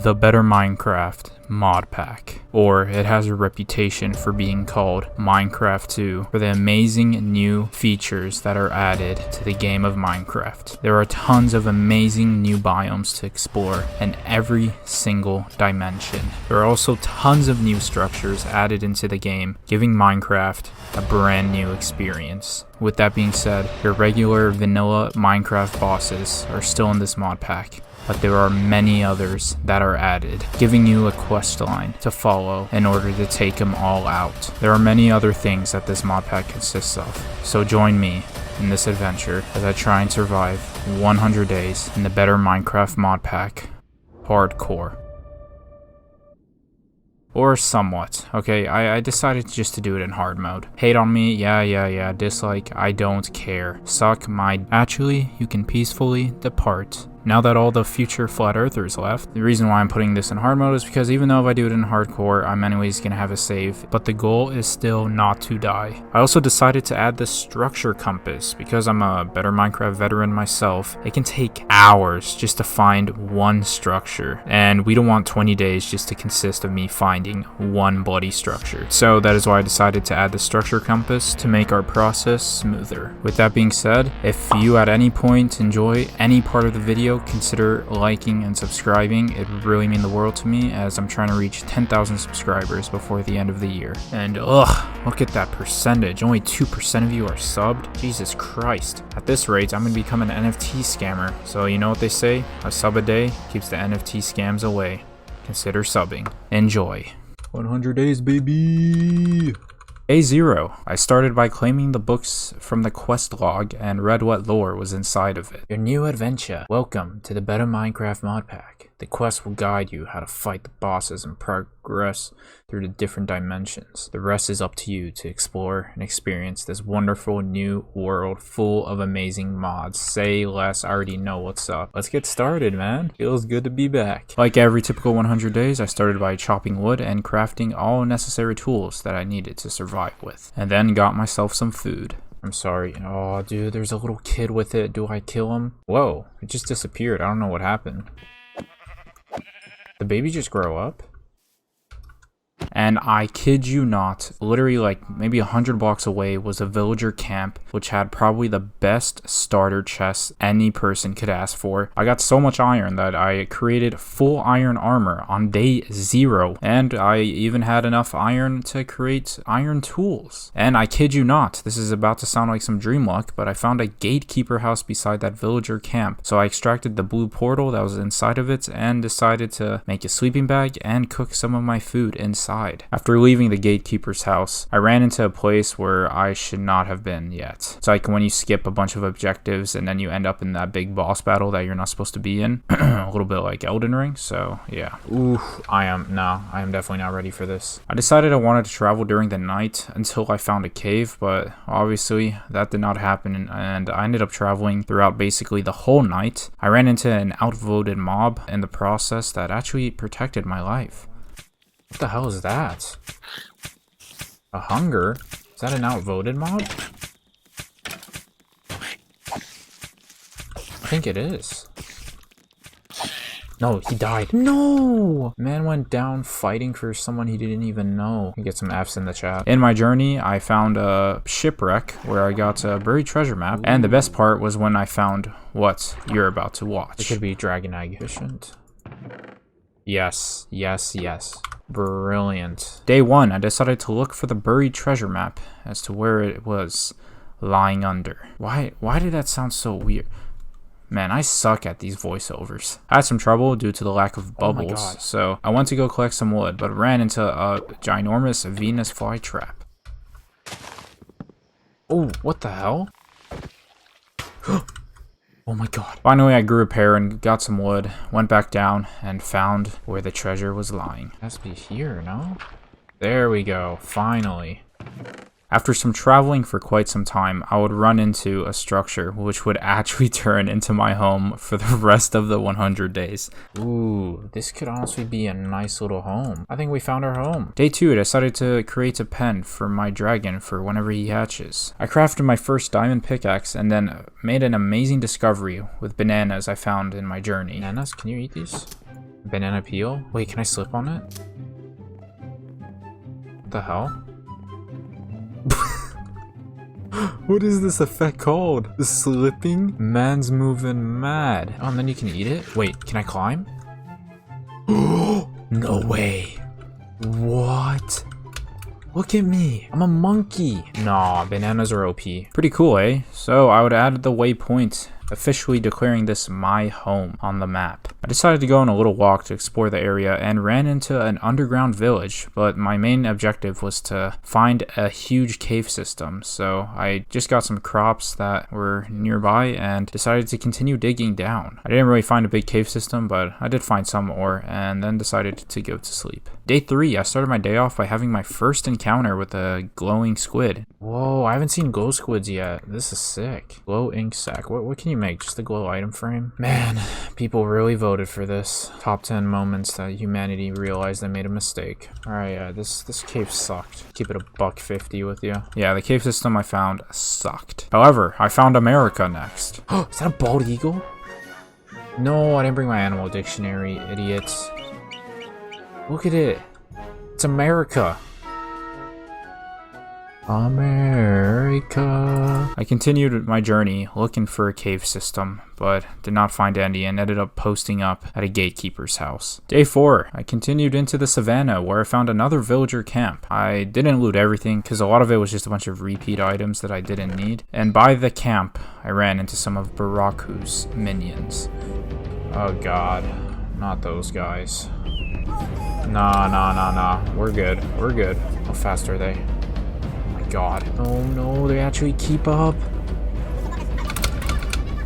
the better Minecraft mod pack, or it has a reputation for being called Minecraft 2 for the amazing new features that are added to the game of Minecraft. There are tons of amazing new biomes to explore in every single dimension. There are also tons of new structures added into the game, giving Minecraft a brand new experience. With that being said, your regular vanilla Minecraft bosses are still in this mod pack, but there are many others that are added, giving you a quest line to follow in order to take them all out. There are many other things that this mod pack consists of, so join me in this adventure as I try and survive 100 days in the better Minecraft mod pack, hardcore. Or somewhat. Okay, I decided just to do it in hard mode. Hate on me, yeah, dislike, I don't care. Suck my... Actually, you can peacefully depart. Now that all the future flat earthers left, the reason why I'm putting this in hard mode is because even though if I do it in hardcore, I'm anyways gonna have a save, but the goal is still not to die. I also decided to add the structure compass because I'm a better Minecraft veteran myself. It can take hours just to find one structure, and we don't want 20 days just to consist of me finding one bloody structure. So that is why I decided to add the structure compass to make our process smoother. With that being said, if you at any point enjoy any part of the video, consider liking and subscribing. It would really mean the world to me as I'm trying to reach 10,000 subscribers before the end of the year. And look at that percentage. Only 2% of you are subbed. Jesus Christ. At this rate, I'm gonna become an NFT scammer. So you know what they say? A sub a day keeps the NFT scams away. Consider subbing. Enjoy. 100 days, baby. Day 0. I started by claiming the books from the quest log and read what lore was inside of it. Your new adventure. Welcome to the better Minecraft mod pack. The quest will guide you how to fight the bosses and progress through the different dimensions. The rest is up to you to explore and experience this wonderful new world full of amazing mods. Say less, I already know what's up. Let's get started, man. Feels good to be back. Like every typical 100 days, I started by chopping wood and crafting all necessary tools that I needed to survive with. And then got myself some food. I'm sorry. Oh, dude, there's a little kid with it. Do I kill him? Whoa, it just disappeared. I don't know what happened. The baby just grow up? And I kid you not, literally like maybe 100 blocks away was a villager camp which had probably the best starter chest any person could ask for. I got so much iron that I created full iron armor on day 0, and I even had enough iron to create iron tools. And I kid you not, this is about to sound like some dream luck, but I found a gatekeeper house beside that villager camp. So I extracted the blue portal that was inside of it and decided to make a sleeping bag and cook some of my food inside. After leaving the gatekeeper's house, I ran into a place where I should not have been yet. It's like when you skip a bunch of objectives and then you end up in that big boss battle that you're not supposed to be in. A little bit like Elden Ring, so yeah. I am definitely not ready for this. I decided I wanted to travel during the night until I found a cave, but obviously that did not happen, and I ended up traveling throughout basically the whole night. I ran into an outvoted mob in the process that actually protected my life. What the hell is that? A hunger? Is that an outvoted mob? I think it is. No, he died. No! Man went down fighting for someone he didn't even know. Get some F's in the chat. In my journey, I found a shipwreck where I got a buried treasure map. Ooh. And the best part was when I found what you're about to watch. It could be dragon egg efficient. Yes. Brilliant. Day 1, I decided to look for the buried treasure map as to where it was lying under. Why did that sound so weird? Man, I suck at these voiceovers. I had some trouble due to the lack of bubbles, so I went to go collect some wood, but ran into a ginormous Venus flytrap. Oh, what the hell? Oh my god. Finally, I grew a pair and got some wood, went back down, and found where the treasure was lying. It has to be here, no? There we go, finally. After some traveling for quite some time, I would run into a structure which would actually turn into my home for the rest of the 100 days. Ooh, this could honestly be a nice little home. I think we found our home. Day 2, I decided to create a pen for my dragon for whenever he hatches. I crafted my first diamond pickaxe and then made an amazing discovery with bananas I found in my journey. Bananas? Can you eat these? Banana peel? Wait, can I slip on it? What the hell? What is this effect called? The slipping? Man's moving mad. Oh, and then you can eat it? Wait, can I climb? No way. What? Look at me. I'm a monkey. Nah, bananas are OP. Pretty cool, eh? So I would add the waypoint, officially declaring this my home on the map. I decided to go on a little walk to explore the area and ran into an underground village, but my main objective was to find a huge cave system. So I just got some crops that were nearby and decided to continue digging down. I didn't really find a big cave system, but I did find some ore and then decided to go to sleep. Day 3, I started my day off by having my first encounter with a glowing squid. Whoa, I haven't seen glow squids yet. This is sick. Glow ink sack. What can you make? Just a glow item frame? Man, people really voted for this. Top 10 moments that humanity realized they made a mistake. Alright, yeah, this cave sucked. Keep it a $1.50 with you. Yeah, the cave system I found sucked. However, I found America next. Oh, is that a bald eagle? No, I didn't bring my animal dictionary, idiots. Look at it. It's America. America. I continued my journey looking for a cave system, but did not find any and ended up posting up at a gatekeeper's house. Day 4, I continued into the savannah where I found another villager camp. I didn't loot everything because a lot of it was just a bunch of repeat items that I didn't need. And by the camp, I ran into some of Baraku's minions. Oh god, not those guys. Nah. We're good. How fast are they? God. Oh no, they actually keep up.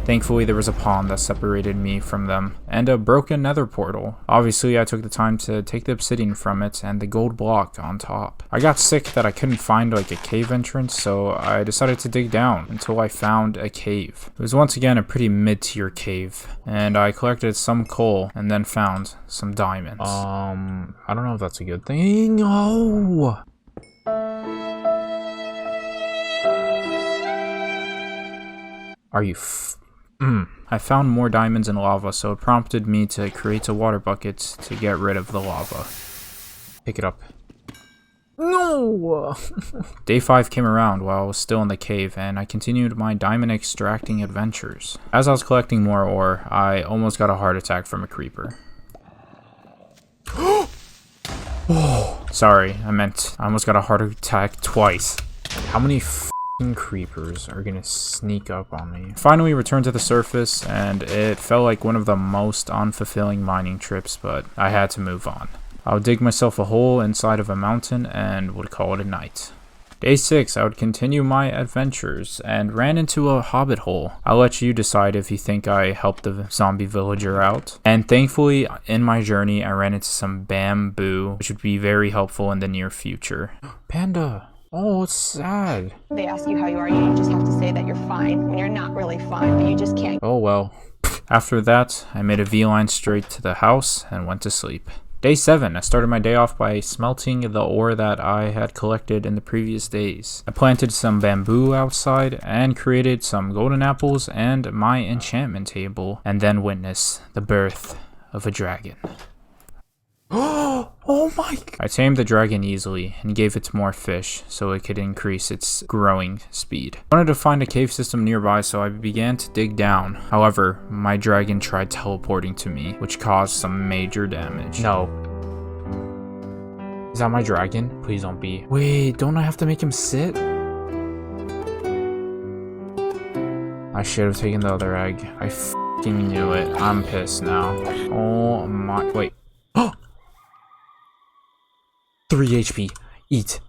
Thankfully, there was a pond that separated me from them, and a broken nether portal. Obviously, I took the time to take the obsidian from it and the gold block on top. I got sick that I couldn't find like a cave entrance, so I decided to dig down until I found a cave. It was once again a pretty mid-tier cave, and I collected some coal and then found some diamonds. I don't know if that's a good thing. Oh! Are you I found more diamonds in lava, so it prompted me to create a water bucket to get rid of the lava. Pick it up. No! Day 5 came around while I was still in the cave, and I continued my diamond extracting adventures. As I was collecting more ore, I almost got a heart attack from a creeper. Oh, sorry, I almost got a heart attack twice. How many creepers are gonna sneak up on me? Finally returned to the surface, and it felt like one of the most unfulfilling mining trips, but I had to move on. I would dig myself a hole inside of a mountain and would call it a night. Day 6, I would continue my adventures and ran into a hobbit hole. I'll let you decide if you think I helped the zombie villager out. And thankfully, in my journey, I ran into some bamboo, which would be very helpful in the near future. Panda! Oh, it's sad. They ask you how you are, you just have to say that you're fine when you're not really fine, but you just can't. Oh well. After that, I made a V-line straight to the house and went to sleep. Day 7, I started my day off by smelting the ore that I had collected in the previous days. I planted some bamboo outside and created some golden apples and my enchantment table, and then witnessed the birth of a dragon. Oh my! I tamed the dragon easily and gave it more fish so it could increase its growing speed. I wanted to find a cave system nearby, so I began to dig down. However, my dragon tried teleporting to me, which caused some major damage. No. Is that my dragon? Please don't be. Wait, don't I have to make him sit? I should have taken the other egg. I f***ing knew it. I'm pissed now. Oh my... Wait. 3 HP. Eat.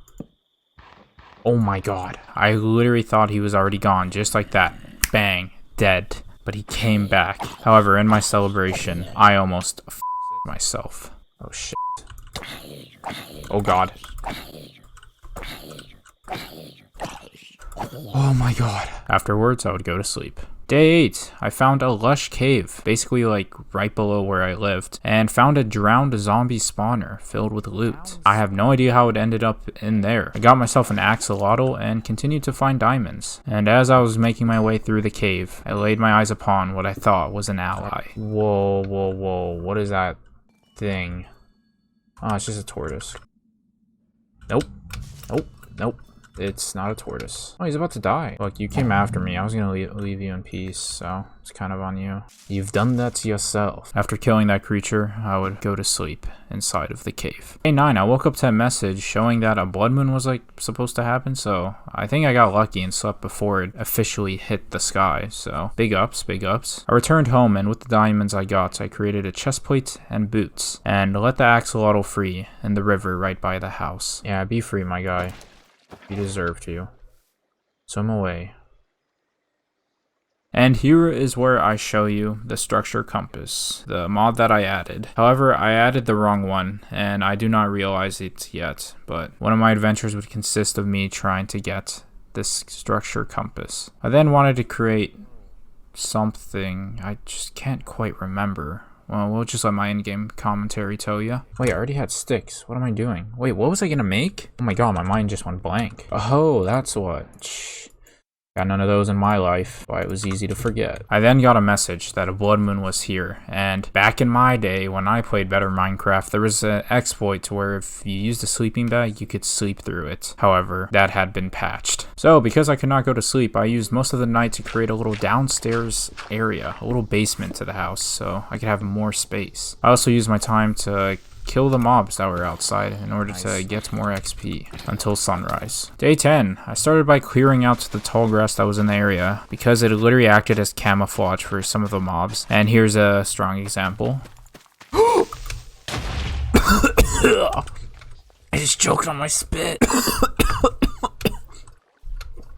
Oh my god. I literally thought he was already gone, just like that. Bang. Dead. But he came back. However, in my celebration, I almost f***ed myself. Oh shit. Oh god. Oh my god. Afterwards, I would go to sleep. Day 8, I found a lush cave, basically like right below where I lived, and found a drowned zombie spawner filled with loot. I have no idea how it ended up in there. I got myself an axolotl and continued to find diamonds. And as I was making my way through the cave, I laid my eyes upon what I thought was an ally. Whoa, what is that? thing. Oh, it's just a tortoise. Nope. Nope. Nope. It's not a tortoise. Oh, he's about to die. Look, you came after me. I was gonna leave you in peace, so it's kind of on you. You've done that to yourself. After killing that creature, I would go to sleep inside of the cave. Day 9, I woke up to a message showing that a blood moon was, like, supposed to happen, so I think I got lucky and slept before it officially hit the sky, so big ups, big ups. I returned home, and with the diamonds I got, I created a chestplate and boots, and let the axolotl free in the river right by the house. Yeah, be free, my guy. You deserve to. Swim away. And here is where I show you the structure compass, the mod that I added. However, I added the wrong one, and I do not realize it yet, but one of my adventures would consist of me trying to get this structure compass. I then wanted to create something I just can't quite remember. Well, we'll just let my in-game commentary tell you. Wait, I already had sticks. What am I doing? Wait, what was I gonna make? Oh my god, my mind just went blank. Oh, that's what. Shh. Got none of those in my life, why it was easy to forget. I then got a message that a blood moon was here, and back in my day, when I played better Minecraft, there was an exploit to where if you used a sleeping bag, you could sleep through it. However, that had been patched. So, because I could not go to sleep, I used most of the night to create a little downstairs area, a little basement to the house, so I could have more space. I also used my time to kill the mobs that were outside in order to get more XP until sunrise. Day 10, I started by clearing out the tall grass that was in the area because it literally acted as camouflage for some of the mobs. And here's a strong example. I just choked on my spit.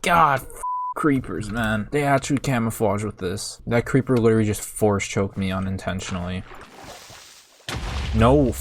God, creepers, man. They actually camouflage with this. That creeper literally just force choked me unintentionally. No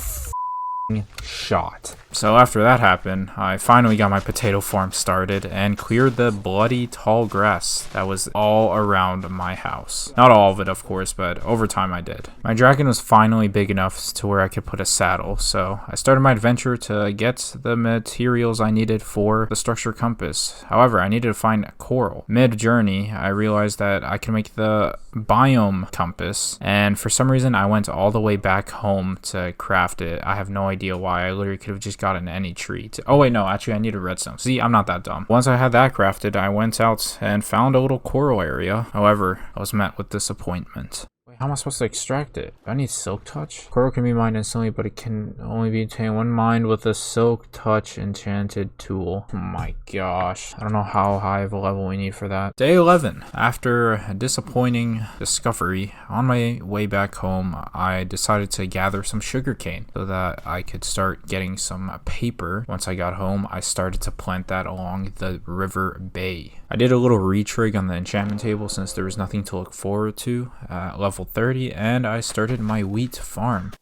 shot. So after that happened, I finally got my potato farm started and cleared the bloody tall grass that was all around my house. Not all of it, of course, but over time I did. My dragon was finally big enough to where I could put a saddle, so I started my adventure to get the materials I needed for the structure compass. However, I needed to find coral. Mid-journey, I realized that I can make the biome compass, and for some reason I went all the way back home to craft it. I have no idea why. I literally could have just gotten any tree. Oh wait, no, actually I needed redstone. See, I'm not that dumb. Once I had that crafted, I went out and found a little coral area. However, I was met with disappointment. Wait, how am I supposed to extract it? Do I need silk touch? Coral can be mined instantly, but it can only be obtained when mined with a silk touch enchanted tool. Oh my gosh. I don't know how high of a level we need for that. Day 11. After a disappointing discovery, on my way back home, I decided to gather some sugarcane so that I could start getting some paper. Once I got home, I started to plant that along the river bay. I did a little retrig on the enchantment table since there was nothing to look forward to at level 30, and I started my wheat farm.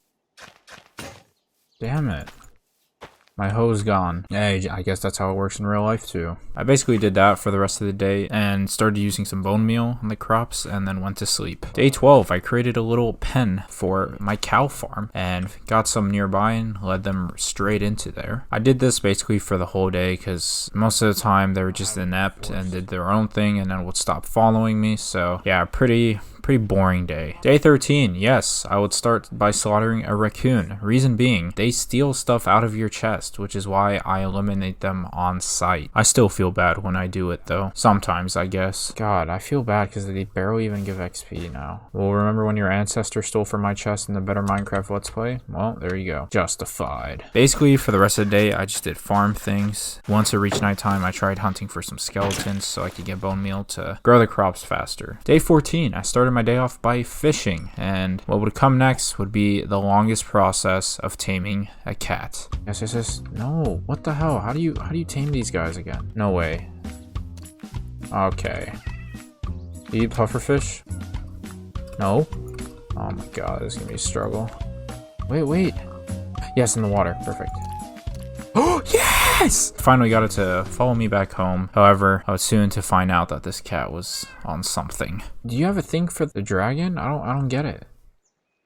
Damn it. My hoe's gone. Hey, I guess that's how it works in real life too. I basically did that for the rest of the day and started using some bone meal on the crops and then went to sleep. Day 12, I created a little pen for my cow farm and got some nearby and led them straight into there. I did this basically for the whole day because most of the time they were just inept and did their own thing and then would stop following me. So yeah, pretty boring day. Day 13, yes, I would start by slaughtering a raccoon. Reason being, they steal stuff out of your chest, which is why I eliminate them on sight. I still feel bad when I do it though. Sometimes, I guess. God, I feel bad because they barely even give XP now. Well, remember when your ancestor stole from my chest in the Better Minecraft Let's Play? Well, there you go. Justified. Basically, for the rest of the day, I just did farm things. Once it reached nighttime, I tried hunting for some skeletons so I could get bone meal to grow the crops faster. Day 14, I started my day off by fishing, and what would come next would be the longest process of taming a cat. Yes. No, what the hell? How do you tame these guys again? No way. Okay. Do you eat pufferfish? No? Oh my god, this is gonna be a struggle. Wait. Yes, in the water. Perfect. Oh, yes! Finally got it to follow me back home. However, I was soon to find out that this cat was on something. Do you have a thing for the dragon? I don't get it.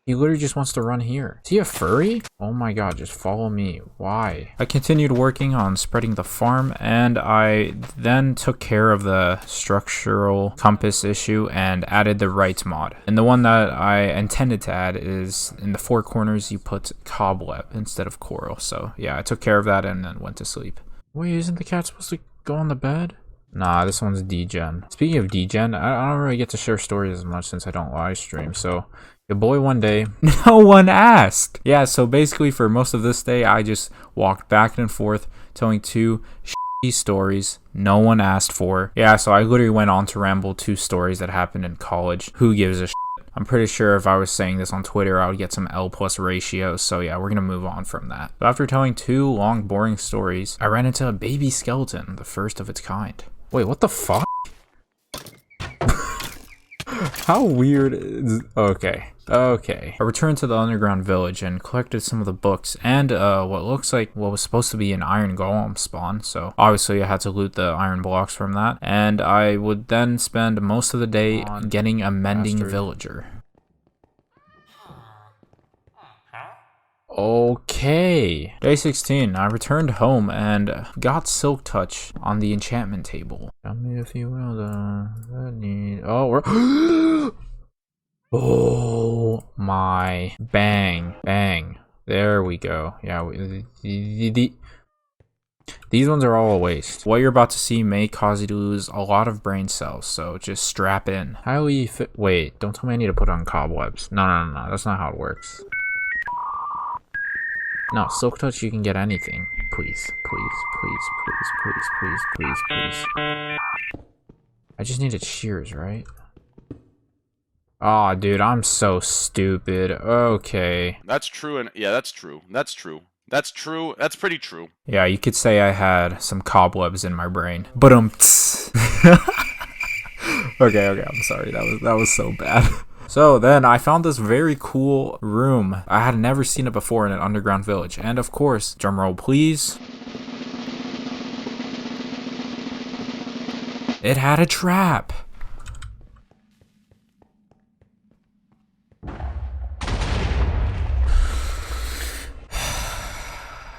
He literally just wants to run here. Is he a furry? Oh my god, just follow me. Why? I continued working on spreading the farm, and I then took care of the structural compass issue and added the right mod. And the one that I intended to add is in the 4 corners you put cobweb instead of coral. So yeah, I took care of that and then went to sleep. Wait, isn't the cat supposed to go on the bed? Nah, this one's degen. Speaking of degen, I don't really get to share stories as much since I don't live stream, so your boy one day, no one asked. Yeah, so basically for most of this day, I just walked back and forth telling 2 shitty stories no one asked for. Yeah, so I literally went on to ramble 2 stories that happened in college. Who gives a shit? I'm pretty sure if I was saying this on Twitter, I would get some L+ ratios. So yeah, we're gonna move on from that. But after telling 2 long, boring stories, I ran into a baby skeleton, the first of its kind. Wait, what the fuck? How weird is... Okay. I returned to the underground village and collected some of the books and what looks like what was supposed to be an iron golem spawn. So obviously I had to loot the iron blocks from that. And I would then spend most of the day getting a mending villager. Okay. Day 16, I returned home and got Silk Touch on the enchantment table. Tell me if you will, oh, we're... Oh my, bang. There we go. Yeah, these ones are all a waste. What you're about to see may cause you to lose a lot of brain cells, so just strap in. Highly fit. Wait, don't tell me I need to put on cobwebs. No, that's not how it works. No, Silk Touch, you can get anything. Please. I just needed shears, right? Aw, dude, I'm so stupid. Okay. That's true, and yeah, that's true. That's pretty true. Yeah, you could say I had some cobwebs in my brain. But Okay, I'm sorry. That was so bad. So then I found this very cool room. I had never seen it before in an underground village. And of course, drumroll please. It had a trap.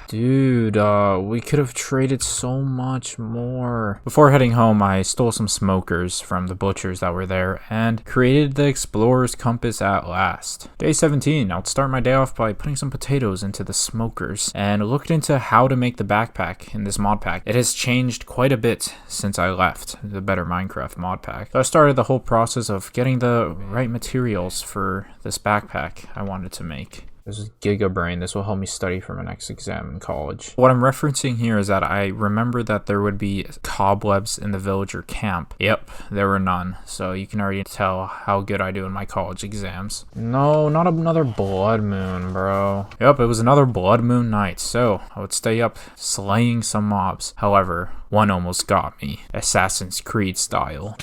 Dude, we could have traded so much more. Before heading home, I stole some smokers from the butchers that were there and created the explorer's compass at last. Day 17, I'll start my day off by putting some potatoes into the smokers and looked into how to make the backpack in this mod pack. It has changed quite a bit since I left the Better Minecraft mod pack. So I started the whole process of getting the right materials for this backpack I wanted to make. This is Giga Brain. This will help me study for my next exam in college. What I'm referencing here is that I remember that there would be cobwebs in the villager camp. Yep, there were none. So you can already tell how good I do in my college exams. No, not another blood moon, bro. Yep, it was another blood moon night. So I would stay up slaying some mobs. However, one almost got me. Assassin's Creed style.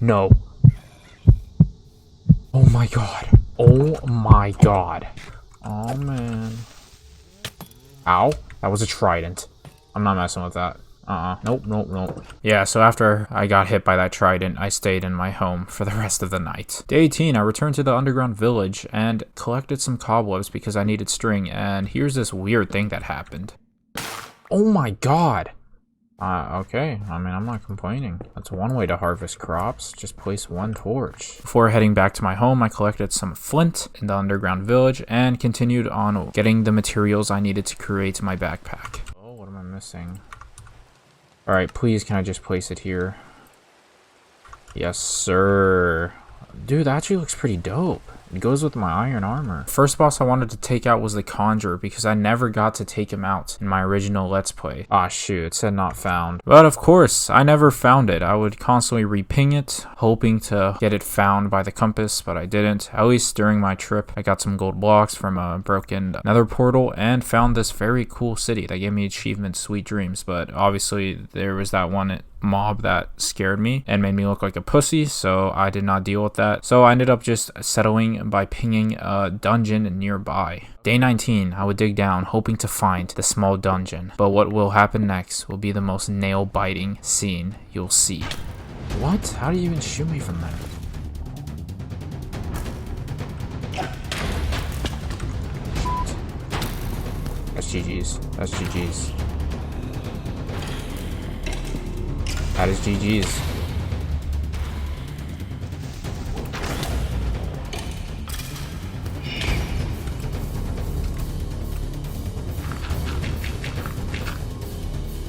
No. Oh my god. Oh my god. Oh man. Ow. That was a trident. I'm not messing with that. Nope. Yeah, so after I got hit by that trident, I stayed in my home for the rest of the night. Day 18, I returned to the underground village and collected some cobwebs because I needed string, and here's this weird thing that happened. Oh my god. Okay, I mean, I'm not complaining. That's one way to harvest crops. Just place one torch. Before heading back to my home, I collected some flint in the underground village and continued on getting the materials I needed to create my backpack. Oh, what am I missing? Alright, please, can I just place it here? Yes, sir. Dude, that actually looks pretty dope. It goes with my iron armor. First boss I wanted to take out was the Conjurer because I never got to take him out in my original Let's Play. Ah, shoot, it said not found. But of course, I never found it. I would constantly re-ping it, hoping to get it found by the compass, but I didn't. At least during my trip, I got some gold blocks from a broken Nether portal and found this very cool city that gave me achievement Sweet Dreams, but obviously there was that one mob that scared me and made me look like a pussy, so I did not deal with that. So I ended up just settling by pinging a dungeon nearby. Day 19, I would dig down hoping to find the small dungeon, but what will happen next will be the most nail-biting scene you'll see. What? How do you even shoot me from that? That's GG's. That's GG's. That is GG's.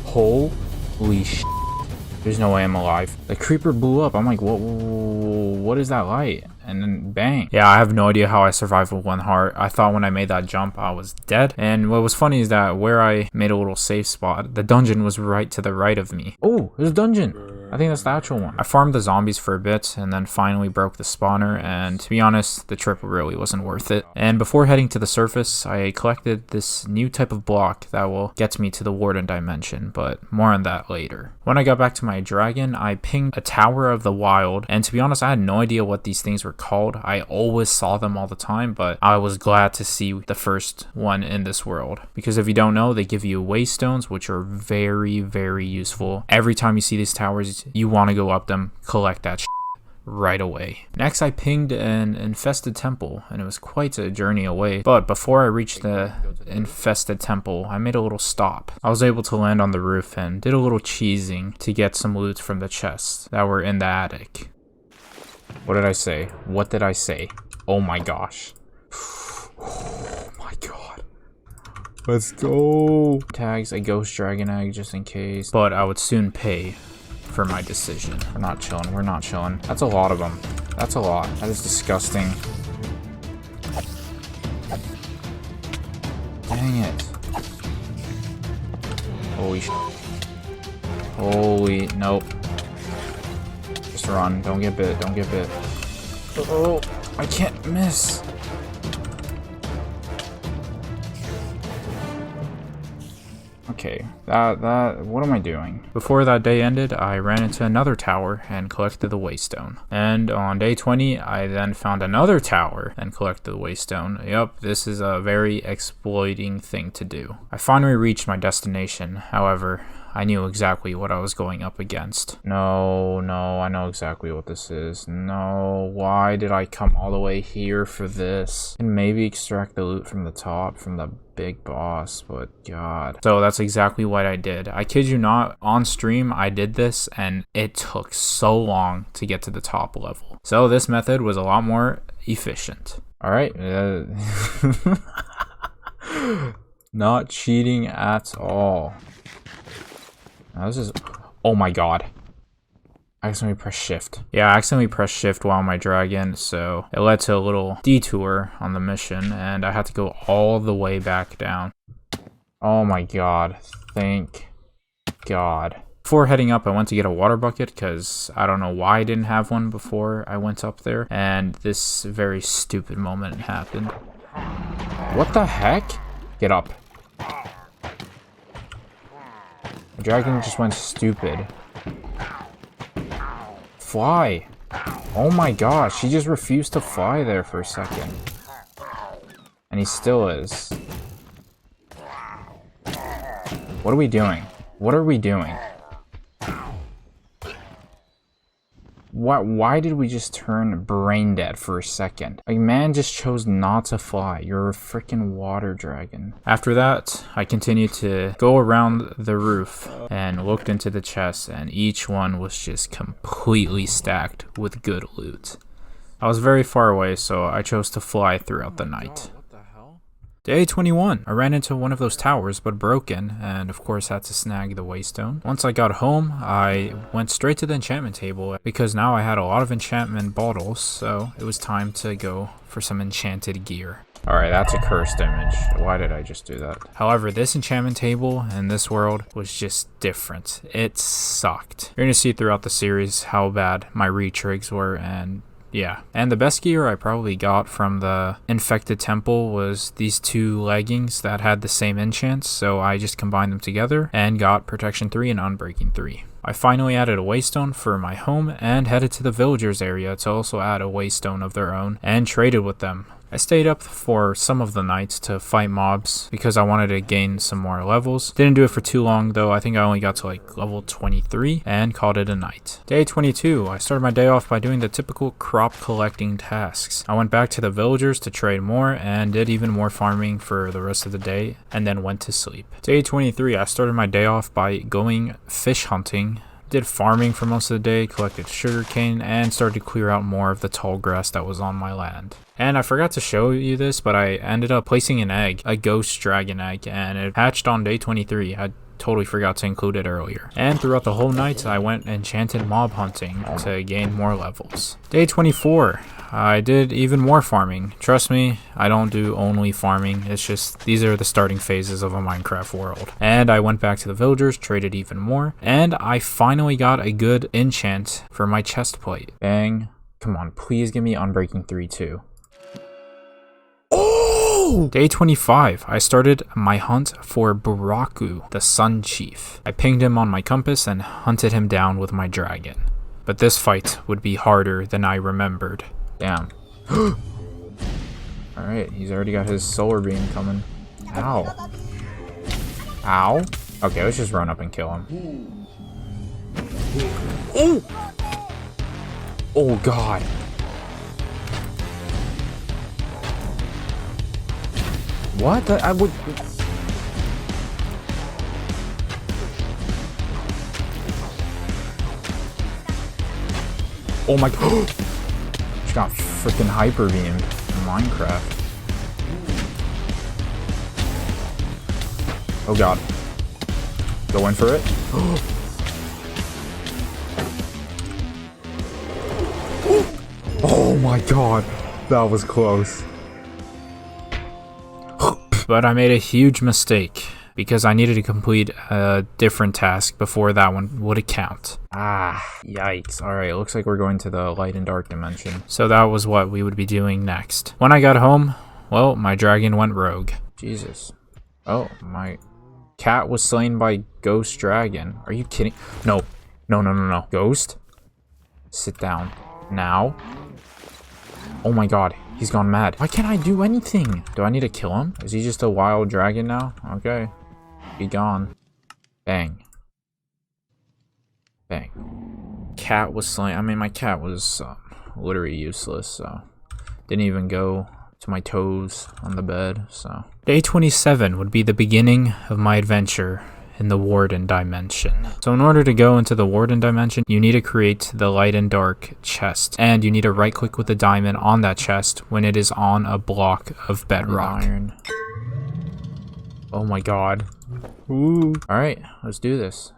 Holy shit. There's no way I'm alive. The creeper blew up. I'm like, what is that light? And then bang. Yeah, I have no idea how I survived with 1 heart. I thought when I made that jump, I was dead. And what was funny is that where I made a little safe spot, the dungeon was right to the right of me. Oh, there's a dungeon. I think that's the actual one. I farmed the zombies for a bit and then finally broke the spawner, and to be honest, the trip really wasn't worth it. And before heading to the surface, I collected this new type of block that will get me to the Warden Dimension, but more on that later. When I got back to my dragon, I pinged a Tower of the Wild, and to be honest, I had no idea what these things were called. I always saw them all the time, but I was glad to see the first one in this world, because if you don't know, they give you waystones, which are very, very useful. Every time you see these towers, you want to go up them, collect that right away. Next, I pinged an infested temple, and it was quite a journey away, but before I reached the infested temple, I made a little stop. I was able to land on the roof and did a little cheesing to get some loot from the chests that were in the attic. What did I say? What did I say? Oh my gosh. Oh my god. Let's go. Tags a ghost dragon egg just in case, but I would soon pay for my decision. We're not chilling. We're not chilling. That's a lot of them. That's a lot. That is disgusting. Dang it. Holy sh**. Holy, nope. Just run. Don't get bit. Don't get bit. Oh, I can't miss. Okay, what am I doing? Before that day ended, I ran into another tower and collected the waystone. And on day 20, I then found another tower and collected the waystone. Yep, this is a very exploiting thing to do. I finally reached my destination. However, I knew exactly what I was going up against. No, I know exactly what this is. No, why did I come all the way here for this? And maybe extract the loot from the top, from the big boss, but god. So that's exactly what I did. I kid you not, on stream I did this and it took so long to get to the top level. So this method was a lot more efficient. Alright. Not cheating at all. Now this is... Oh my god. I accidentally pressed shift. Yeah, I accidentally pressed shift while on my dragon, so it led to a little detour on the mission, and I had to go all the way back down. Oh my god. Thank god. Before heading up, I went to get a water bucket, because I don't know why I didn't have one before I went up there, and this very stupid moment happened. What the heck? Get up. The dragon just went stupid. Fly. Oh my gosh, he just refused to fly there for a second. And he still is. What are we doing? What are we doing? Why did we just turn brain dead for a second? Like, man just chose not to fly. You're a freaking water dragon. After that, I continued to go around the roof and looked into the chests, and each one was just completely stacked with good loot. I was very far away, so I chose to fly throughout the night. Day 21. I ran into one of those towers, but broken, and of course had to snag the waystone. Once I got home, I went straight to the enchantment table, because now I had a lot of enchantment bottles, so it was time to go for some enchanted gear. Alright, that's a cursed image. Why did I just do that? However, this enchantment table in this world was just different. It sucked. You're gonna see throughout the series how bad my retrigs were, and yeah. And the best gear I probably got from the infected temple was these two leggings that had the same enchants, so I just combined them together and got protection 3 and unbreaking 3. I finally added a waystone for my home and headed to the villagers area to also add a waystone of their own and traded with them I stayed up for some of the nights to fight mobs because I wanted to gain some more levels. Didn't do it for too long though. I think I only got to like level 23 and called it a night. Day 22, I started my day off by doing the typical crop collecting tasks. I went back to the villagers to trade more and did even more farming for the rest of the day and then went to sleep. Day 23, I started my day off by going fish hunting. Did farming for most of the day, collected sugarcane, and started to clear out more of the tall grass that was on my land. And I forgot to show you this, but I ended up placing an egg, a ghost dragon egg, and it hatched on day 23. I totally forgot to include it earlier. And throughout the whole night, I went enchanted mob hunting to gain more levels. Day 24. I did even more farming. Trust me, I don't do only farming. It's just these are the starting phases of a Minecraft world. And I went back to the villagers, traded even more, and I finally got a good enchant for my chest plate. Bang. Come on, please give me Unbreaking 3 too. Oh! Day 25, I started my hunt for Buraku, the Sun Chief. I pinged him on my compass and hunted him down with my dragon. But this fight would be harder than I remembered. Damn. Alright, he's already got his solar beam coming. Ow. Ow. Okay, let's just run up and kill him. Oh! Oh god. What? I would... Oh my god. She got freaking hyper beamed in Minecraft. Oh god. Go in for it. Oh my god. That was close. But I made a huge mistake because I needed to complete a different task before that one would count. Ah, yikes. Alright, looks like we're going to the light and dark dimension. So that was what we would be doing next. When I got home, well, my dragon went rogue. Jesus. Oh, my cat was slain by Ghost Dragon. Are you kidding? No. No, no, no, no. Ghost? Sit down. Now. Oh my god. He's gone mad. Why can't I do anything? Do I need to kill him? Is he just a wild dragon now? Okay. Be gone. Bang. Bang. Cat was slain. I mean, my cat was literally useless, so... Didn't even go to my toes on the bed, so... Day 27 would be the beginning of my adventure in the Warden Dimension. So in order to go into the Warden Dimension, you need to create the light and dark chest, and you need to right click with the diamond on that chest when it is on a block of bedrock. Iron. Oh my god. Ooh. Alright, let's do this.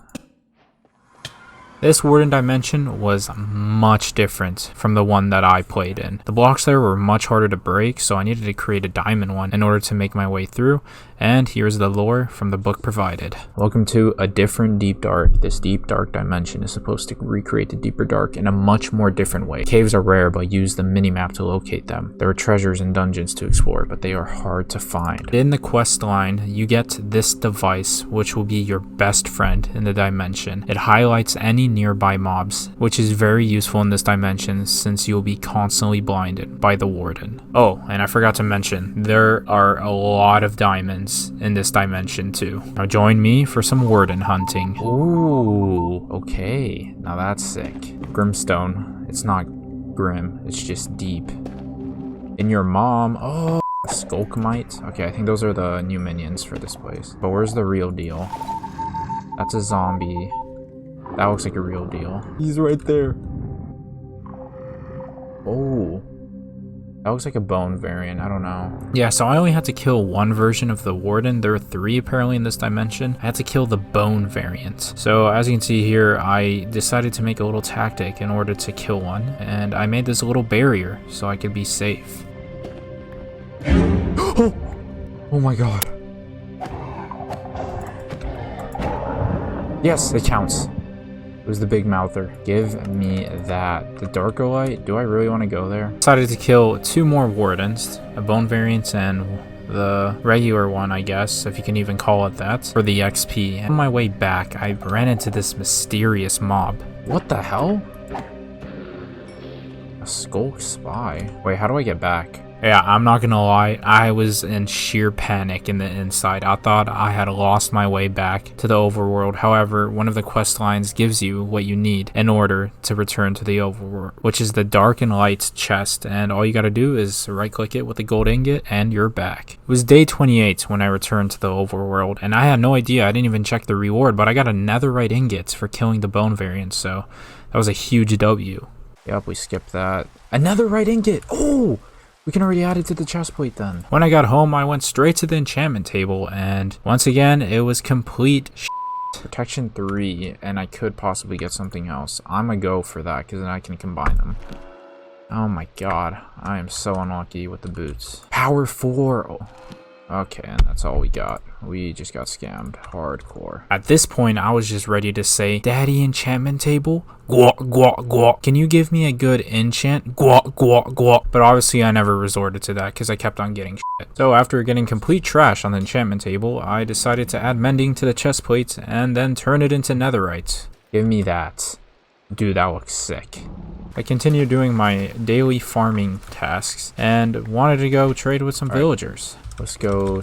This Warden Dimension was much different from the one that I played in. The blocks there were much harder to break, so I needed to create a diamond one in order to make my way through, and here's the lore from the book provided. Welcome to a different deep dark. This deep dark dimension is supposed to recreate the deeper dark in a much more different way. Caves are rare, but use the minimap to locate them. There are treasures and dungeons to explore, but they are hard to find. In the quest line, you get this device, which will be your best friend in the dimension. It highlights any nearby mobs, which is very useful in this dimension since you'll be constantly blinded by the Warden. Oh, and I forgot to mention, there are a lot of diamonds in this dimension too. Now join me for some Warden hunting. Ooh, okay. Now that's sick. Grimstone. It's not grim, it's just deep. In your mom. Oh, Skulkmite. Okay, I think those are the new minions for this place. But where's the real deal? That's a zombie. That looks like a real deal. He's right there. Oh. That looks like a bone variant. I don't know. Yeah, so I only had to kill one version of the Warden. There are 3 apparently in this dimension. I had to kill the bone variant. So as you can see here, I decided to make a little tactic in order to kill one. And I made this little barrier so I could be safe. Oh my god. Yes, it counts. It was the big mouther. Give me that. The darker light? Do I really want to go there? Decided to kill 2 more wardens, a bone variant and the regular one, I guess, if you can even call it that, for the XP. On my way back, I ran into this mysterious mob. What the hell? A skulk spy? Wait, how do I get back? Yeah, I'm not gonna lie, I was in sheer panic in the inside. I thought I had lost my way back to the overworld. However, one of the quest lines gives you what you need in order to return to the overworld, which is the dark and light chest, and all you gotta do is right click it with a gold ingot and you're back. It was day 28 when I returned to the overworld, and I had no idea, I didn't even check the reward, but I got a netherite ingot for killing the bone variant, so that was a huge W. Yep, we skipped that. A netherite ingot! Oh! We can already add it to the chestplate then. When I got home, I went straight to the enchantment table, and once again, it was complete Protection 3, and I could possibly get something else. I'm gonna go for that, because then I can combine them. Oh my god, I am so unlucky with the boots. Power 4! Oh. Okay, and that's all we got. We just got scammed hardcore. At this point, I was just ready to say, Daddy enchantment table? Gwok, gwok, gwok. Can you give me a good enchant? Gwok, gwok, gwok. But obviously I never resorted to that because I kept on getting shit. So after getting complete trash on the enchantment table, I decided to add mending to the chest plate and then turn it into netherite. Give me that. Dude, that looks sick. I continued doing my daily farming tasks and wanted to go trade with some villagers. Let's go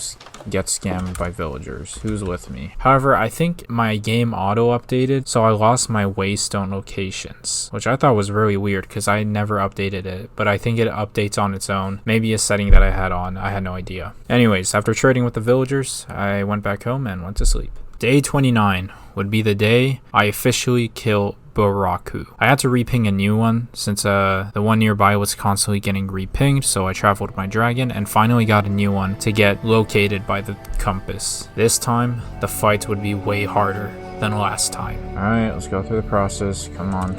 get scammed by villagers. Who's with me? However, I think my game auto-updated, so I lost my waystone locations, which I thought was really weird because I never updated it, but I think it updates on its own. Maybe a setting that I had on. I had no idea. Anyways, after trading with the villagers, I went back home and went to sleep. Day 29 would be the day I officially kill Baraku. I had to reping a new one since the one nearby was constantly getting repinged, so I traveled my dragon and finally got a new one to get located by the compass. This time, the fight would be way harder than last time. Alright, let's go through the process. Come on.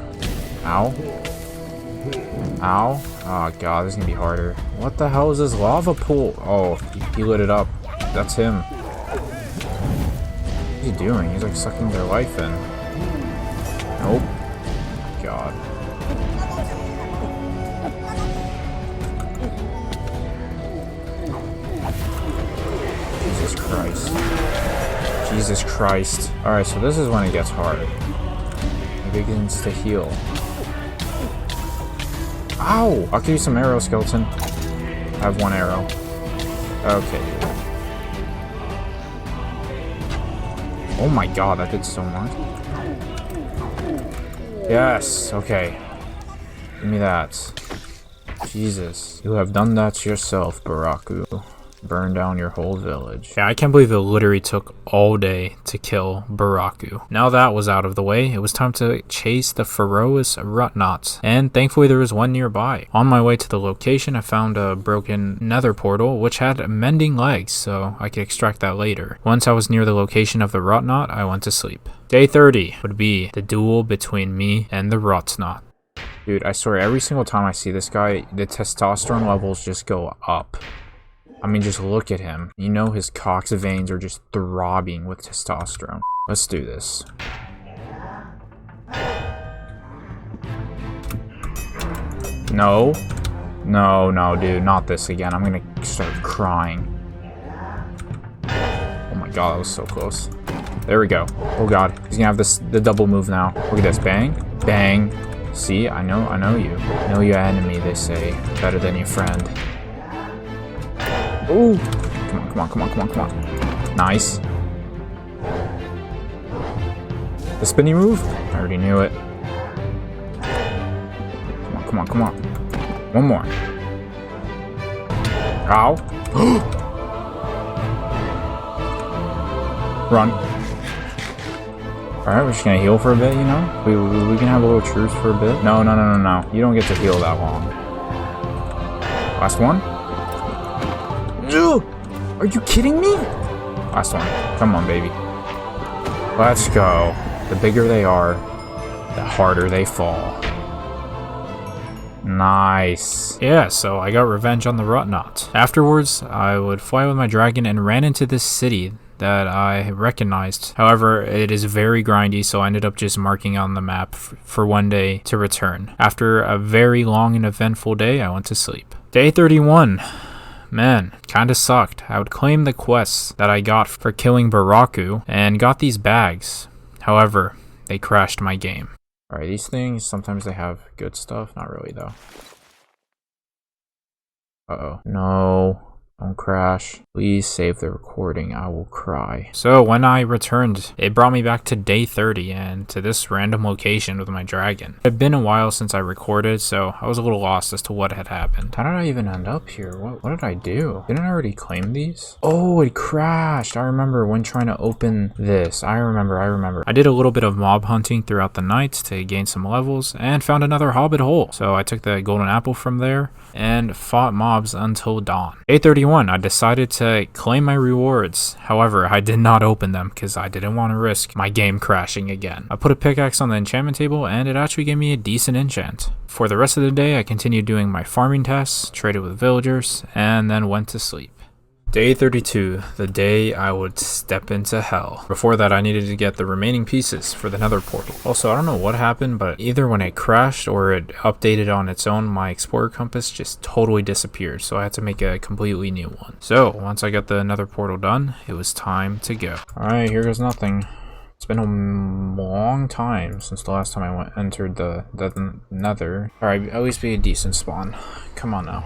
Ow. Ow. Oh god, this is gonna be harder. What the hell is this lava pool? Oh, he lit it up. That's him. What's he doing? He's like sucking their life in. Nope. God. Jesus Christ. Jesus Christ. Alright, so this is when it gets hard. It begins to heal. Ow! I'll give you some arrow, skeleton. I have one arrow. Okay. Oh my god, that did so much. Yes, okay. Give me that. Jesus. You have done that to yourself, Baraku. Burn down your whole village. Yeah, I can't believe it literally took all day to kill Baraku. Now that was out of the way, it was time to chase the ferocious Rutnot, and thankfully there was one nearby. On my way to the location, I found a broken nether portal, which had mending legs, so I could extract that later. Once I was near the location of the Rutnot, I went to sleep. Day 30 would be the duel between me and the Rutnot. Dude, I swear, every single time I see this guy, the testosterone levels just go up. I mean, just look at him. You know his cock's veins are just throbbing with testosterone. Let's do this. No. No, no, dude. Not this again. I'm gonna start crying. Oh my god, that was so close. There we go. Oh god. He's gonna have the double move now. Look at this. Bang. Bang. See? I know you. Know your enemy, they say. Better than your friend. Ooh! Come on, come on, come on, come on, come on. Nice. The spinny move? I already knew it. Come on, come on, come on. One more. Ow. Run. Alright, we're just gonna heal for a bit, you know? We can have a little truce for a bit. No, no, no, no, no. You don't get to heal that long. Last one. Are you kidding me? Last one. Come on, baby. Let's go. The bigger they are, the harder they fall. Nice. Yeah, so I got revenge on the Rutnot. Afterwards, I would fly with my dragon and ran into this city that I recognized. However, it is very grindy, so I ended up just marking on the map for one day to return. After a very long and eventful day, I went to sleep. Day 31. Man, kinda sucked. I would claim the quests that I got for killing Baraku and got these bags. However, they crashed my game. Alright, these things, sometimes they have good stuff. Not really, though. Uh-oh. No. Don't crash. Please save the recording. I will cry. So when I returned, it brought me back to day 30 and to this random location with my dragon. It had been a while since I recorded, so I was a little lost as to what had happened. How did I even end up here? What did I do? Didn't I already claim these? Oh, it crashed. I remember when trying to open this. I remember. I did a little bit of mob hunting throughout the night to gain some levels and found another hobbit hole. So I took the golden apple from there and fought mobs until dawn. Day 31, I decided to claim my rewards. However, I did not open them because I didn't want to risk my game crashing again. I put a pickaxe on the enchantment table and it actually gave me a decent enchant. For the rest of the day, I continued doing my farming tests, traded with villagers, and then went to sleep. Day 32, the day I would step into hell. Before that, I needed to get the remaining pieces for the Nether portal. Also, I don't know what happened, but either when it crashed or it updated on its own, my Explorer compass just totally disappeared, so I had to make a completely new one. So, once I got the Nether portal done, it was time to go. Alright, here goes nothing. It's been a long time since the last time I entered the Nether. Alright, at least be a decent spawn. Come on now.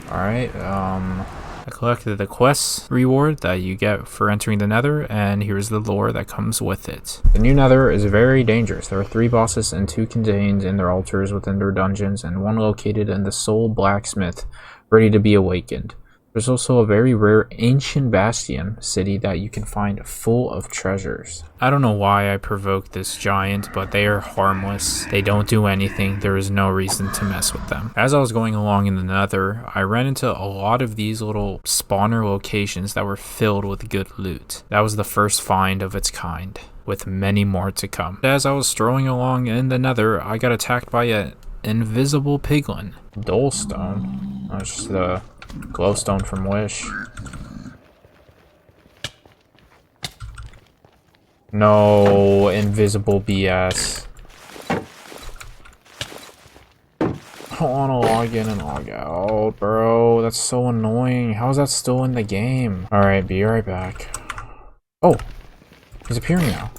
Alright, I collected the quest reward that you get for entering the Nether, and here's the lore that comes with it. The new Nether is very dangerous. There are 3 bosses and 2 contained in their altars within their dungeons, and 1 located in the Soul Blacksmith, ready to be awakened. There's also a very rare ancient bastion city that you can find full of treasures. I don't know why I provoked this giant, but they are harmless. They don't do anything. There is no reason to mess with them. As I was going along in the Nether, I ran into a lot of these little spawner locations that were filled with good loot. That was the first find of its kind, with many more to come. As I was strolling along in the Nether, I got attacked by an invisible piglin. Dolestone? That's just the glowstone from Wish. No, invisible BS. I don't want to log in and log out, bro. That's so annoying. How is that still in the game? Alright, be right back. Oh, he's appearing now.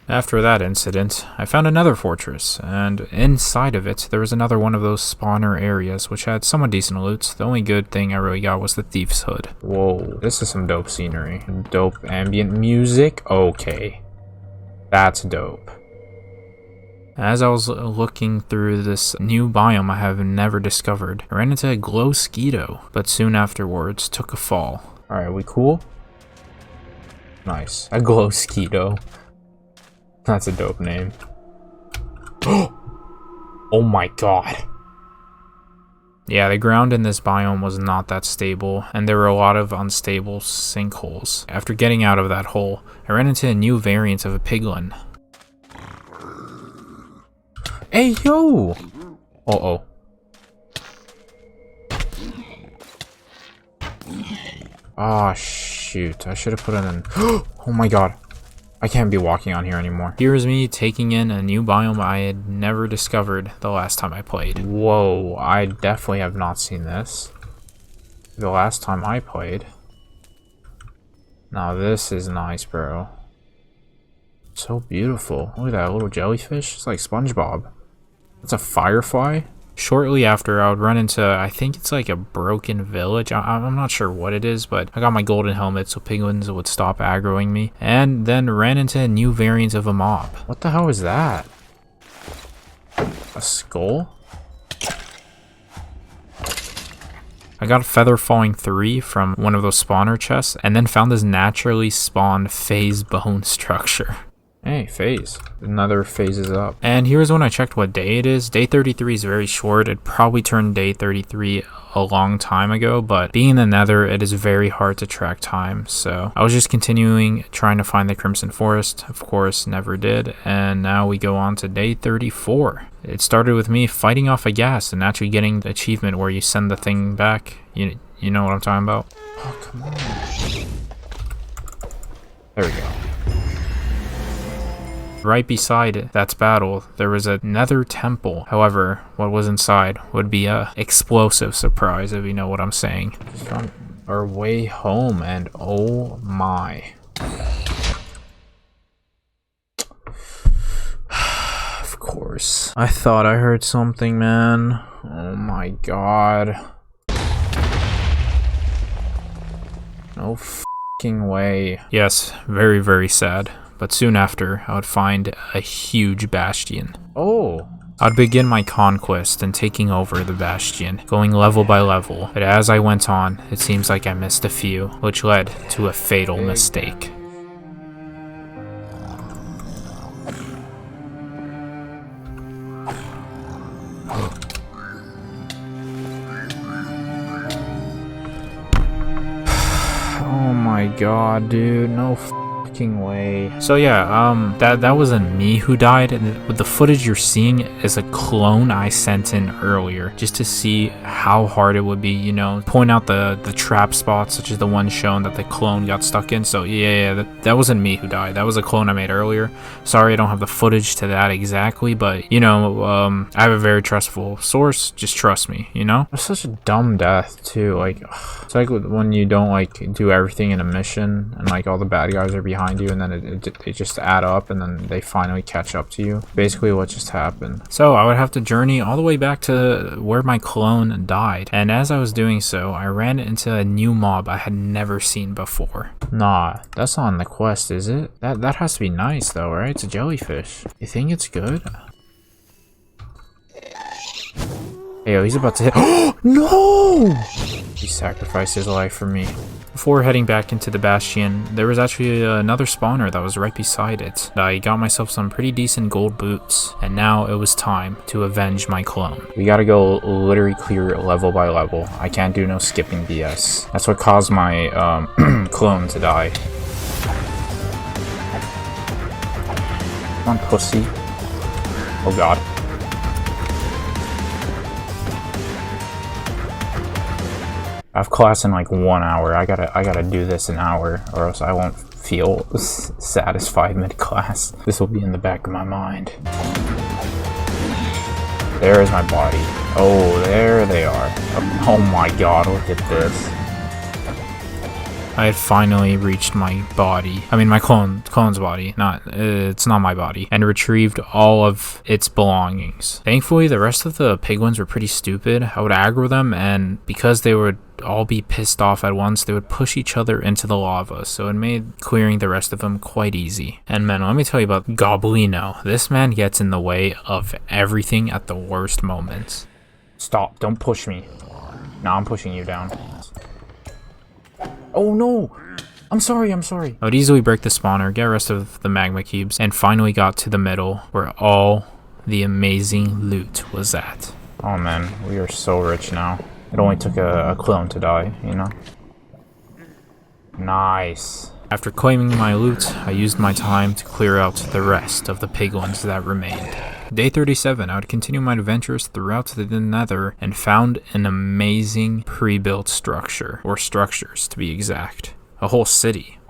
After that incident, I found another fortress, and inside of it, there was another one of those spawner areas, which had somewhat decent loot. The only good thing I really got was the Thief's Hood. Whoa, this is some dope scenery. Dope ambient music? Okay. That's dope. As I was looking through this new biome I have never discovered, I ran into a Glowskeeto, but soon afterwards took a fall. Alright, we cool? Nice. A Glowskeeto. That's a dope name. Oh my god. Yeah, the ground in this biome was not that stable, and there were a lot of unstable sinkholes. After getting out of that hole, I ran into a new variant of a piglin. Hey, yo! Uh-oh. Ah, shoot. I should have put it in. Oh my god. I can't be walking on here anymore. Here's me taking in a new biome I had never discovered the last time I played. Whoa, I definitely have not seen this the last time I played. Now this is nice, bro. So beautiful. Look at that little jellyfish. It's like SpongeBob. It's a firefly. Shortly after, I would run into, I think it's like a broken village. I'm not sure what it is, but I got my golden helmet so piglins would stop aggroing me. And then ran into a new variant of a mob. What the hell is that? A skull? I got a Feather Falling 3 from one of those spawner chests, and then found this naturally spawned phase bone structure. Hey, phase. Another phase is up. And here's when I checked what day it is. Day 33 is very short. It probably turned day 33 a long time ago, but being in the Nether, it is very hard to track time. So I was just continuing trying to find the Crimson Forest. Of course, never did. And now we go on to day 34. It started with me fighting off a ghast and actually getting the achievement where you send the thing back. You know what I'm talking about? Oh, come on. There we go. Right beside that battle, there was a Nether temple. However, what was inside would be a explosive surprise, if you know what I'm saying. Just on our way home, and oh my. Of course. I thought I heard something, man. Oh my god. No f***ing way. Yes, very, very sad. But soon after, I would find a huge bastion. Oh. I'd begin my conquest and taking over the bastion, going level by level. But as I went on, it seems like I missed a few, which led to a fatal mistake. Oh my god, dude, no fucking way. So yeah, that wasn't me who died, and with the footage you're seeing is a clone I sent in earlier, just to see how hard it would be, you know, point out the trap spots, such as the one shown that the clone got stuck in. So yeah, that wasn't me who died. That was a clone I made earlier. Sorry I don't have the footage to that exactly, but you know, I have a very trustful source. Just trust me, you know? It's such a dumb death too. Like, it's like when you don't like do everything in a mission and like all the bad guys are behind you, and then they just add up, and then they finally catch up to you. Basically what just happened. So I would have to journey all the way back to where my clone died, and as I was doing so, I ran into a new mob I had never seen before. Nah, that's not on the quest, is it? That has to be nice though, right? It's a jellyfish. You think it's good? Hey, yo, he's about to hit. Oh no! He sacrificed his life for me. Before heading back into the bastion, there was actually another spawner that was right beside it. I got myself some pretty decent gold boots, and now it was time to avenge my clone. We gotta go literally clear level by level. I can't do no skipping BS. That's what caused my clone to die. Come on, pussy. Oh god. I have class in like 1 hour. I gotta do this an hour, or else I won't feel satisfied mid-class. This will be in the back of my mind. There is my body. Oh, there they are. Oh my god, look at this. I had finally reached my body. I mean, my clone's body. It's not my body. And retrieved all of its belongings. Thankfully, the rest of the pig ones were pretty stupid. I would aggro them, and because they would all be pissed off at once, they would push each other into the lava. So it made clearing the rest of them quite easy. And man, let me tell you about Goblino. This man gets in the way of everything at the worst moments. Stop, don't push me. Now I'm pushing you down. Oh no! I'm sorry. I would easily break the spawner, get the rest of the magma cubes, and finally got to the middle where all the amazing loot was at. Oh man, we are so rich now. It only took a clone to die, you know? Nice. After claiming my loot, I used my time to clear out the rest of the piglins that remained. Day 37, I would continue my adventures throughout the Nether and found an amazing pre-built structure, or structures to be exact. A whole city.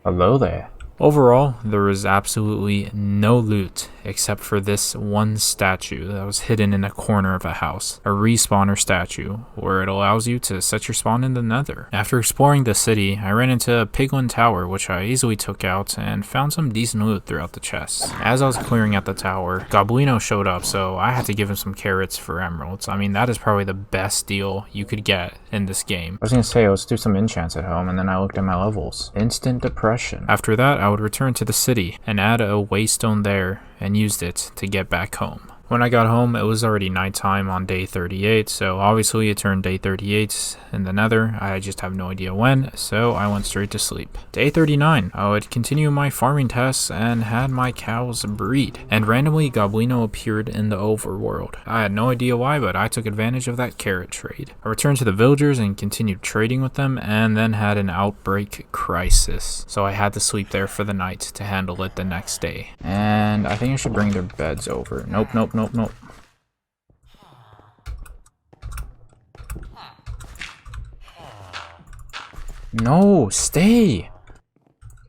Hello there. Overall, there was absolutely no loot except for this one statue that was hidden in a corner of a house. A respawner statue, where it allows you to set your spawn in the Nether. After exploring the city, I ran into a piglin tower, which I easily took out and found some decent loot throughout the chests. As I was clearing out the tower, Goblino showed up, so I had to give him some carrots for emeralds. I mean, that is probably the best deal you could get in this game. I was gonna say, let's do some enchants at home, and then I looked at my levels. Instant depression. After that, I would return to the city and add a waystone there and used it to get back home. When I got home, it was already nighttime on day 38, so obviously it turned day 38 in the Nether. I just have no idea when, so I went straight to sleep. Day 39, I would continue my farming tasks and had my cows breed, and randomly Goblino appeared in the overworld. I had no idea why, but I took advantage of that carrot trade. I returned to the villagers and continued trading with them, and then had an outbreak crisis, so I had to sleep there for the night to handle it the next day. And I think I should bring their beds over. Nope. No, stay! Get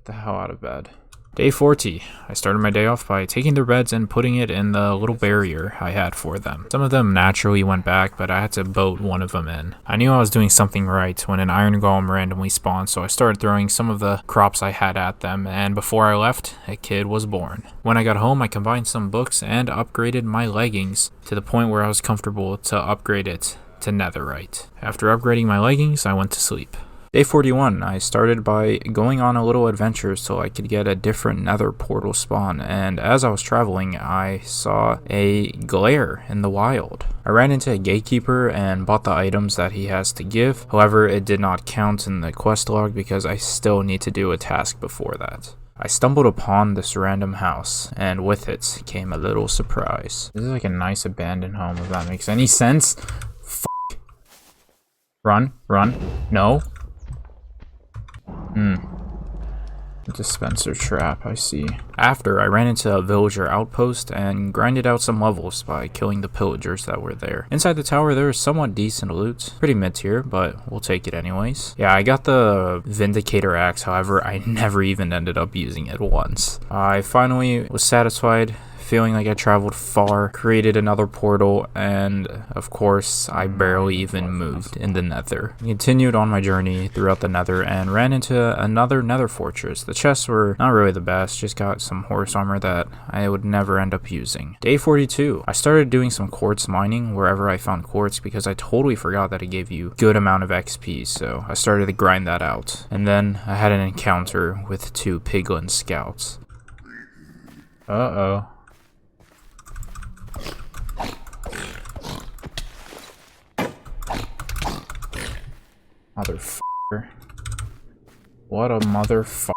the hell out of bed. Day 40. I started my day off by taking their beds and putting it in the little barrier I had for them. Some of them naturally went back, but I had to boat one of them in. I knew I was doing something right when an iron golem randomly spawned, so I started throwing some of the crops I had at them, and before I left, a kid was born. When I got home, I combined some books and upgraded my leggings to the point where I was comfortable to upgrade it to netherite. After upgrading my leggings, I went to sleep. Day 41, I started by going on a little adventure so I could get a different nether portal spawn, and as I was traveling, I saw a glare in the wild. I ran into a gatekeeper and bought the items that he has to give, however it did not count in the quest log because I still need to do a task before that. I stumbled upon this random house, and with it came a little surprise. This is like a nice abandoned home, if that makes any sense. Run, no. Dispenser trap, I see. After, I ran into a villager outpost and grinded out some levels by killing the pillagers that were there. Inside the tower, there was somewhat decent loot. Pretty mid-tier, but we'll take it anyways. Yeah, I got the Vindicator axe, however, I never even ended up using it once. I finally was satisfied, feeling like I traveled far, created another portal, and of course, I barely even moved in the nether. I continued on my journey throughout the nether and ran into another nether fortress. The chests were not really the best, just got some horse armor that I would never end up using. Day 42, I started doing some quartz mining wherever I found quartz because I totally forgot that it gave you good amount of XP, so I started to grind that out. And then I had an encounter with 2 piglin scouts. Uh-oh. Motherfucker. What a motherfucker.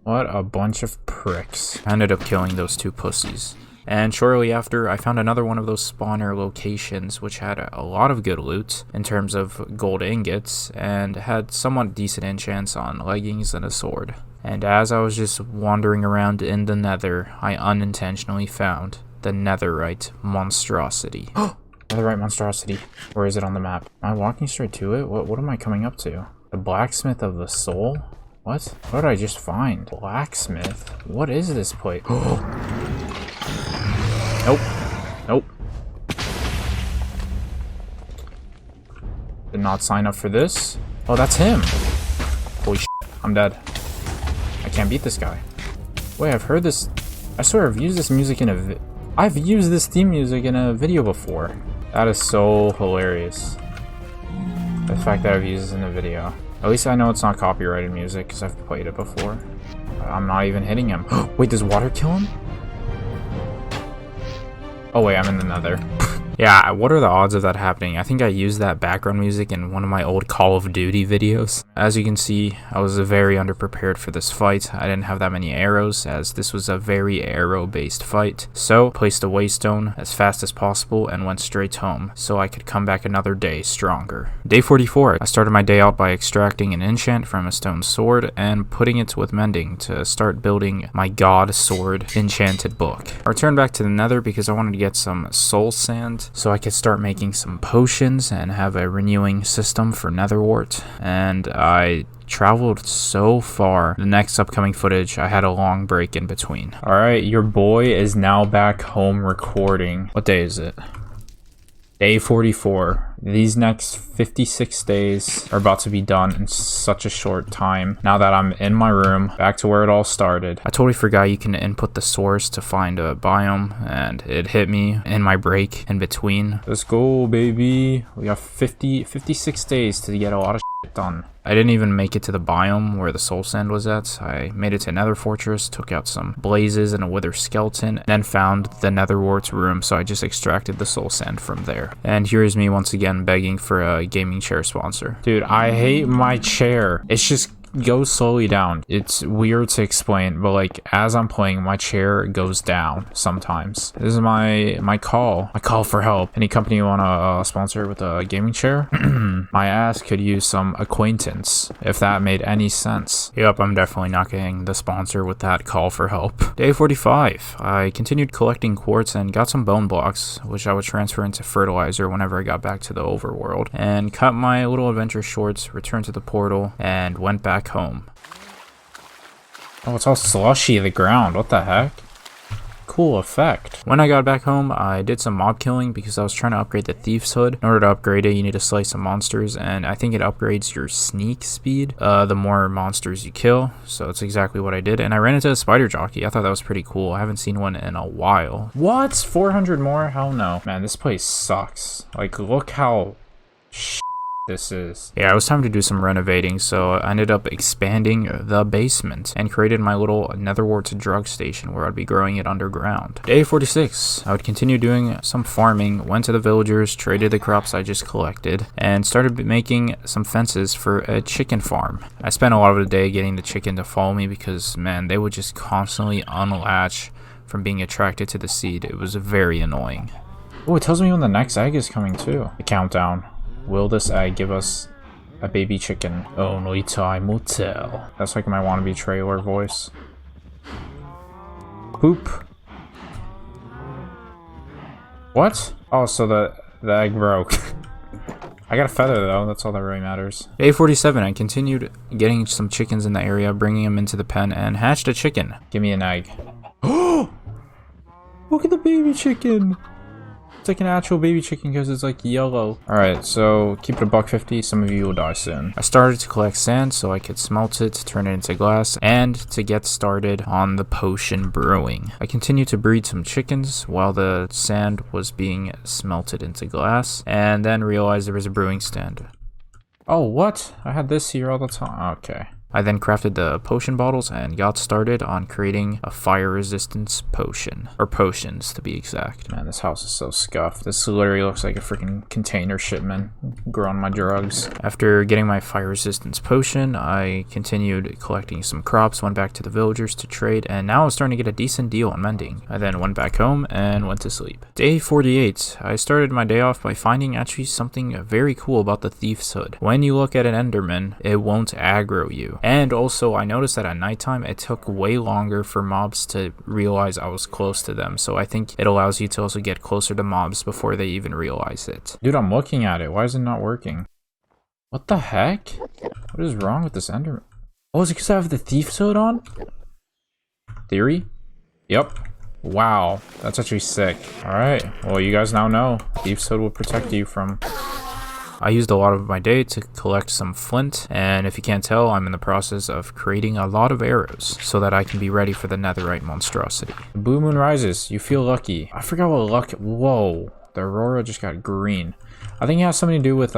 What a bunch of pricks. I ended up killing those 2 pussies. And shortly after, I found another one of those spawner locations which had a lot of good loot in terms of gold ingots and had somewhat decent enchants on leggings and a sword. And as I was just wandering around in the nether, I unintentionally found the Netherrite Monstrosity. Netherrite Monstrosity. Where is it on the map? Am I walking straight to it? What am I coming up to? The Blacksmith of the Soul? What? What did I just find? Blacksmith? What is this place? Nope. Did not sign up for this. Oh, that's him. Holy shit. I'm dead. I can't beat this guy. Wait, I've heard this. I swear I've used this music in a I've used this theme music in a video before. That is so hilarious. The fact that I've used this in a video. At least I know it's not copyrighted music because I've played it before. I'm not even hitting him. Wait, does water kill him? Oh wait, I'm in the nether. Yeah, what are the odds of that happening? I think I used that background music in one of my old Call of Duty videos. As you can see, I was very underprepared for this fight. I didn't have that many arrows, as this was a very arrow-based fight. So, placed a waystone as fast as possible and went straight home, so I could come back another day stronger. Day 44, I started my day out by extracting an enchant from a stone sword and putting it with mending to start building my god sword enchanted book. I returned back to the nether because I wanted to get some soul sand so I could start making some potions and have a renewing system for netherwort. And I traveled so far. The next upcoming footage, I had a long break in between. Alright, your boy is now back home recording. What day is it? Day 44. These next 56 days are about to be done in such a short time. Now that I'm in my room, back to where it all started. I totally forgot you can input the source to find a biome, and it hit me in my break in between. Let's go, baby. We got 56 days to get a lot of shit done. I didn't even make it to the biome where the soul sand was at. I made it to Nether Fortress, took out some blazes and a wither skeleton, then found the netherwort room, so I just extracted the soul sand from there. And here's me once again begging for a gaming chair sponsor. Dude, I hate my chair. It's just goes slowly down. It's weird to explain, but like as I'm playing, my chair goes down sometimes. This is my call for help. Any company you want to sponsor with a gaming chair? My ass could use some acquaintance, if that made any sense. Yep, I'm definitely not getting the sponsor with that call for help. Day 45. I continued collecting quartz and got some bone blocks, which I would transfer into fertilizer whenever I got back to the overworld, and cut my little adventure shorts, returned to the portal, and went back home. Oh, it's all slushy, the ground. What the heck? Cool effect. When I got back home, I did some mob killing because I was trying to upgrade the Thief's Hood. In order to upgrade it, you need to slay some monsters, and I think it upgrades your sneak speed the more monsters you kill. So it's exactly what I did, and I ran into a spider jockey. I thought that was pretty cool. I haven't seen one in a while. What? 400 more? Hell no. Man, this place sucks. Like, look how this is. Yeah, it was time to do some renovating, so I ended up expanding the basement and created my little Netherwart drug station where I'd be growing it underground. Day 46. I would continue doing some farming, went to the villagers, traded the crops I just collected, and started making some fences for a chicken farm. I spent a lot of the day getting the chicken to follow me because, man, they would just constantly unlatch from being attracted to the seed. It was very annoying. Oh, it tells me when the next egg is coming too. The countdown. Will this egg give us a baby chicken? Only time will tell. That's like my wannabe trailer voice. Poop. What? Oh, so the egg broke. I got a feather though, that's all that really matters. Day 47, I continued getting some chickens in the area, bringing them into the pen, and hatched a chicken. Give me an egg. Oh! Look at the baby chicken! It's like an actual baby chicken because it's like yellow. Alright, so keep it $1.50. Some of you will die soon. I started to collect sand so I could smelt it, turn it into glass, and to get started on the potion brewing. I continued to breed some chickens while the sand was being smelted into glass, and then realized there was a brewing stand. Oh, what? I had this here all the time. Okay. I then crafted the potion bottles and got started on creating a fire resistance potion. Or potions, to be exact. Man, this house is so scuffed. This literally looks like a freaking container shipment growing my drugs. After getting my fire resistance potion, I continued collecting some crops, went back to the villagers to trade, and now I was starting to get a decent deal on mending. I then went back home and went to sleep. Day 48. I started my day off by finding actually something very cool about the Thief's Hood. When you look at an Enderman, it won't aggro you. And also, I noticed that at nighttime, it took way longer for mobs to realize I was close to them. So I think it allows you to also get closer to mobs before they even realize it. Dude, I'm looking at it. Why is it not working? What the heck? What is wrong with this Enderman? Oh, is it because I have the Thief's Hood on? Theory? Yep. Wow. That's actually sick. Alright. Well, you guys now know. Thief's Hood will protect you from... I used a lot of my day to collect some flint, and if you can't tell, I'm in the process of creating a lot of arrows so that I can be ready for the Netherrite Monstrosity. The blue moon rises. You feel lucky. I forgot what luck... Whoa. The aurora just got green. I think it has something to do with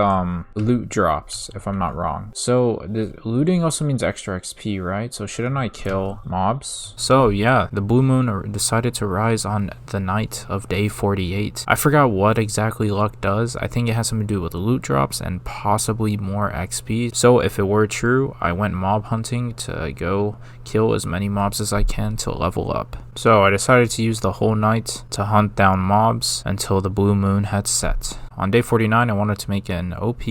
loot drops, if I'm not wrong. So the looting also means extra XP, right? So shouldn't I kill mobs? So yeah, the blue moon decided to rise on the night of day 48. I forgot what exactly luck does. I think it has something to do with loot drops and possibly more XP. So if it were true, I went mob hunting to go kill as many mobs as I can to level up. So I decided to use the whole night to hunt down mobs until the blue moon had set. On day 49, I wanted to make an OP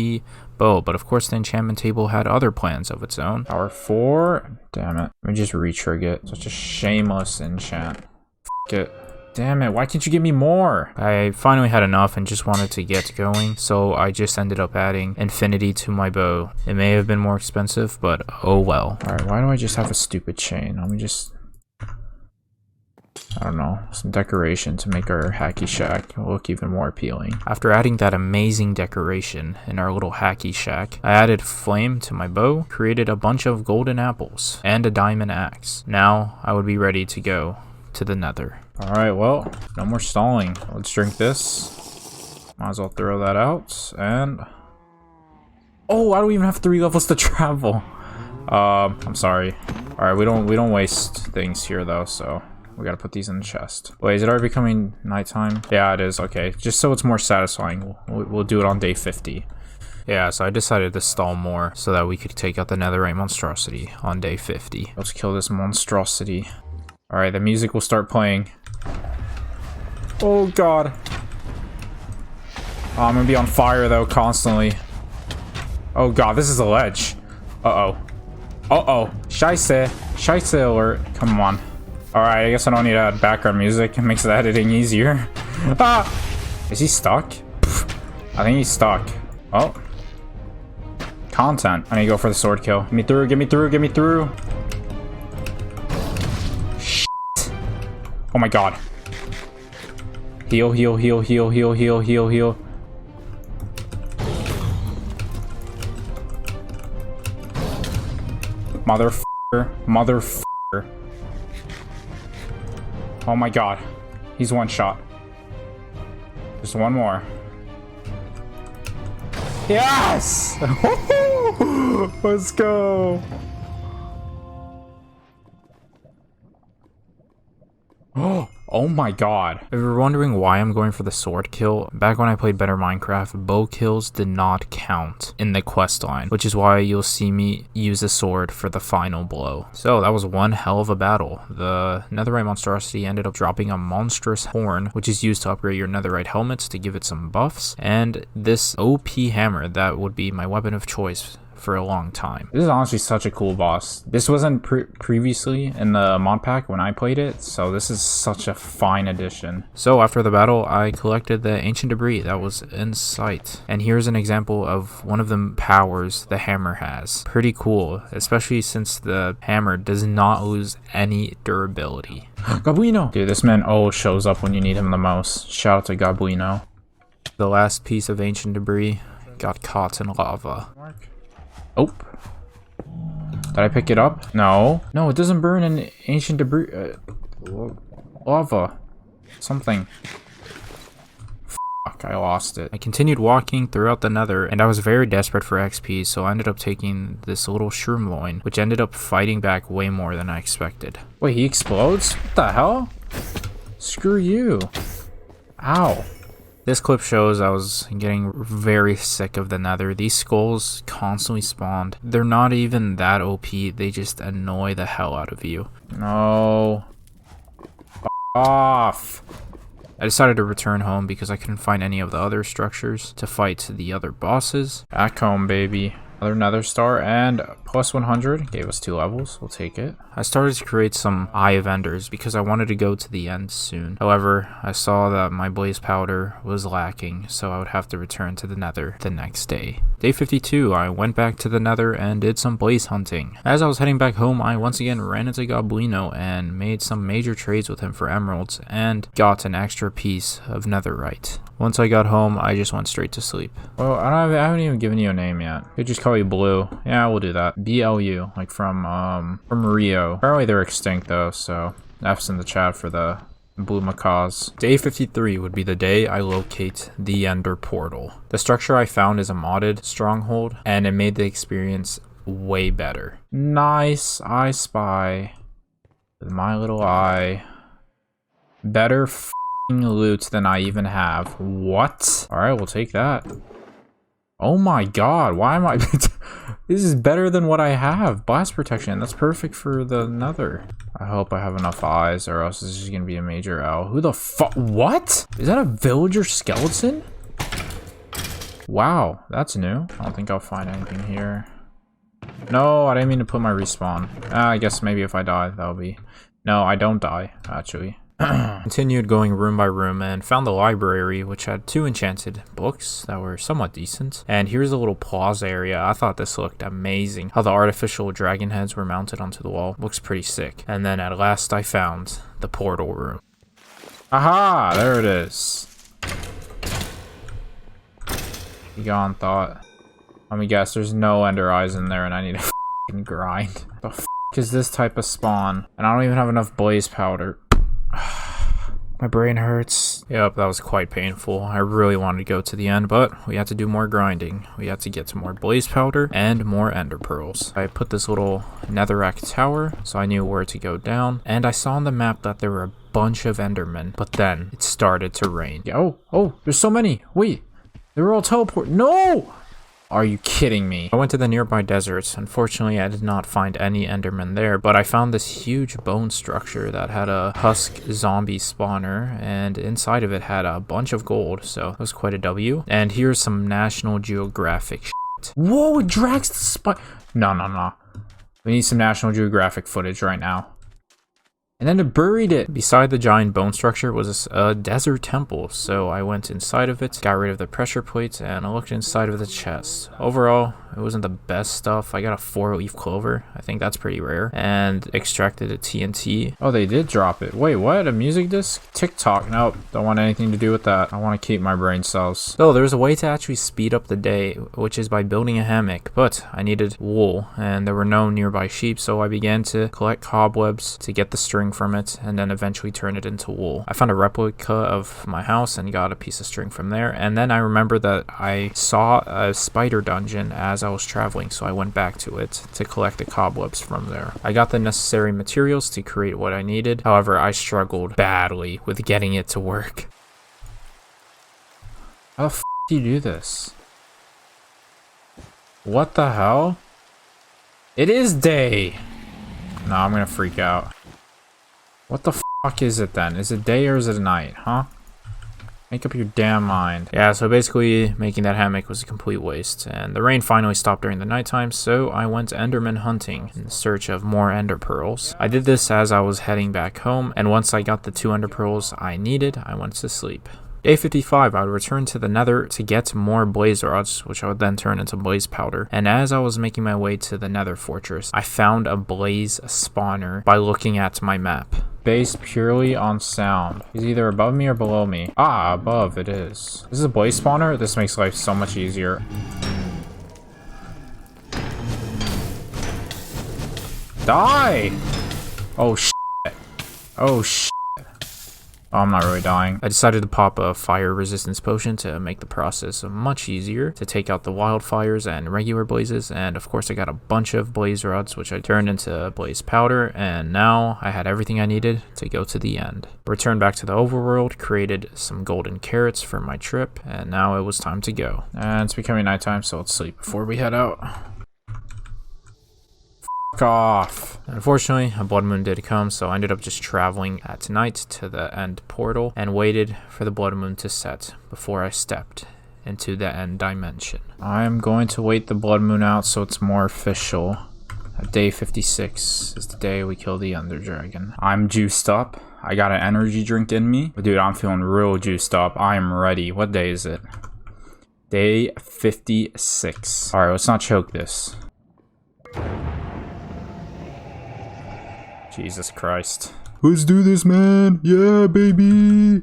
bow, but of course the enchantment table had other plans of its own. Power 4? Damn it. Let me just retrig it. Such a shameless enchant. F it. Damn it, why can't you give me more? I finally had enough and just wanted to get going, so I just ended up adding infinity to my bow. It may have been more expensive, but oh well. Alright, why do I just have a stupid chain? Let me just... I don't know, some decoration to make our hacky shack look even more appealing. After adding that amazing decoration in our little hacky shack, I added flame to my bow, created a bunch of golden apples, and a diamond axe. Now I would be ready to go to the Nether. Alright, well, no more stalling. Let's drink this. Might as well throw that out, and... Oh, I don't even have 3 levels to travel. I'm sorry. Alright, we don't waste things here though, so... We gotta put these in the chest. Wait, is it already becoming nighttime? Yeah, it is. Okay, just so it's more satisfying, we'll do it on day 50. Yeah, so I decided to stall more so that we could take out the Netherrite Monstrosity on day 50. Let's kill this monstrosity. Alright, the music will start playing. Oh god. Oh, I'm gonna be on fire though, constantly. Oh god, this is a ledge. Uh-oh. Uh-oh. Scheisse. Scheisse alert. Come on. Alright, I guess I don't need to add background music. It makes the editing easier. Ah! Is he stuck? I think he's stuck. Oh. Content. I need to go for the sword kill. Get me through, get me through, get me through. Shit. Oh my god. Heal, heal, heal, heal, heal, heal, heal, heal. Motherfucker. Motherfucker. Oh my god. He's one shot. Just one more. Yes! Let's go. Oh my god. If you're wondering why I'm going for the sword kill, back when I played better Minecraft, bow kills did not count in the quest line, which is why you'll see me use a sword for the final blow. So that was one hell of a battle. The Netherite Monstrosity ended up dropping a monstrous horn, which is used to upgrade your Netherite helmets to give it some buffs, and this OP hammer that would be my weapon of choice for a long time. This is honestly such a cool boss. This wasn't previously in the mod pack when I played it, so this is such a fine addition. So after the battle, I collected the ancient debris that was in sight. And here's an example of one of the powers the hammer has. Pretty cool, especially since the hammer does not lose any durability. Gabuino! Dude, this man always shows up when you need him the most. Shout out to Gabuino. The last piece of ancient debris got caught in lava. Oh. Did I pick it up? No. No, it doesn't burn in ancient debris. Lava. Something. Fuck, I lost it. I continued walking throughout the Nether, and I was very desperate for XP, so I ended up taking this little shroom loin, which ended up fighting back way more than I expected. Wait, he explodes? What the hell? Screw you. Ow. This clip shows I was getting very sick of the Nether. These skulls constantly spawned. They're not even that OP, they just annoy the hell out of you. No. F off. I decided to return home because I couldn't find any of the other structures to fight the other bosses. Back home, baby. Another Nether star and plus 100 gave us 2 levels. We'll take it. I started to create some Eye of Enders because I wanted to go to the end soon. However, I saw that my blaze powder was lacking, so I would have to return to the Nether the next day. Day 52, I went back to the Nether and did some blaze hunting. As I was heading back home, I once again ran into Gabuino and made some major trades with him for emeralds and got an extra piece of netherite. Once I got home, I just went straight to sleep. Well, I haven't even given you a name yet. They just call you Blue. Yeah, we'll do that. BLU, like from Rio. Apparently they're extinct though, so F's in the chat for the blue macaws. Day 53 would be the day I locate the Ender Portal. The structure I found is a modded stronghold, and it made the experience way better. Nice, I spy. With my little eye. Better loot than I even have. What? Alright, we'll take that. Oh my god, why am I... This is better than what I have. Blast protection, that's perfect for the Nether. I hope I have enough eyes or else this is gonna be a major L. Who the fuck? What? Is that a villager skeleton? Wow, that's new. I don't think I'll find anything here. No, I didn't mean to put my respawn. I guess maybe if I die, that'll be... No, I don't die, actually. Continued going room by room and found the library, which had 2 enchanted books that were somewhat decent. And here's a little plaza area. I thought this looked amazing. How the artificial dragon heads were mounted onto the wall. Looks pretty sick. And then at last I found the portal room. Aha! There it is. You gone, thought. Let me guess, there's no ender eyes in there and I need to f***ing grind. The f*** is this type of spawn? And I don't even have enough blaze powder. My brain hurts. Yep, that was quite painful. I really wanted to go to the end, but we had to do more grinding. We had to get some more blaze powder and more ender pearls. I put this little netherrack tower, so I knew where to go down. And I saw on the map that there were a bunch of endermen, but then it started to rain. Oh, there's so many. Wait, they were all teleport. No! Are you kidding me? I went to the nearby deserts. Unfortunately, I did not find any endermen there, but I found this huge bone structure that had a husk zombie spawner, and inside of it had a bunch of gold, so that was quite a W. And here's some National Geographic shit. Whoa, it drags the spot. No. We need some National Geographic footage right now. And then it buried it. Beside the giant bone structure was a desert temple, so I went inside of it, got rid of the pressure plates, and I looked inside of the chest. Overall, it wasn't the best stuff. I got a 4-leaf clover. I think that's pretty rare. And extracted a TNT. Oh, they did drop it. Wait, what? A music disc? TikTok? Nope. Don't want anything to do with that. I want to keep my brain cells. So there's a way to actually speed up the day, which is by building a hammock. But I needed wool, and there were no nearby sheep, so I began to collect cobwebs to get the string from it, and then eventually turn it into wool. I found a replica of my house and got a piece of string from there, and then I remember that I saw a spider dungeon as I was traveling, so I went back to it to collect the cobwebs from there. I got the necessary materials to create what I needed. However, I struggled badly with getting it to work. How the f do you do this? What the hell? It is day! No, I'm gonna freak out. What the fuck is it then? Is it day or is it night, huh? Make up your damn mind. Yeah, so basically making that hammock was a complete waste, and the rain finally stopped during the nighttime, so I went enderman hunting in search of more ender pearls. I did this as I was heading back home, and once I got the 2 ender pearls I needed, I went to sleep. Day 55, I would return to the nether to get more blaze rods, which I would then turn into blaze powder. And as I was making my way to the nether fortress, I found a blaze spawner by looking at my map. Based purely on sound. He's either above me or below me. Ah, above it is. This is a blaze spawner? This makes life so much easier. Die! Oh, shit. Oh, shit. Oh, I'm not really dying. I decided to pop a fire resistance potion to make the process much easier to take out the wildfires and regular blazes, and of course I got a bunch of blaze rods which I turned into blaze powder, and now I had everything I needed to go to the end. Returned back to the overworld, created some golden carrots for my trip, and now it was time to go. And it's becoming nighttime, so let's sleep before we head out. Off. Unfortunately, a blood moon did come, so I ended up just traveling at night to the end portal and waited for the blood moon to set before I stepped into the end dimension. I'm going to wait the blood moon out so it's more official. Day 56 is the day we kill the Ender Dragon. I'm juiced up. I got an energy drink in me. But dude, I'm feeling real juiced up. I am ready. What day is it? Day 56. Alright, let's not choke this. Jesus Christ. Let's do this, man. Yeah, baby.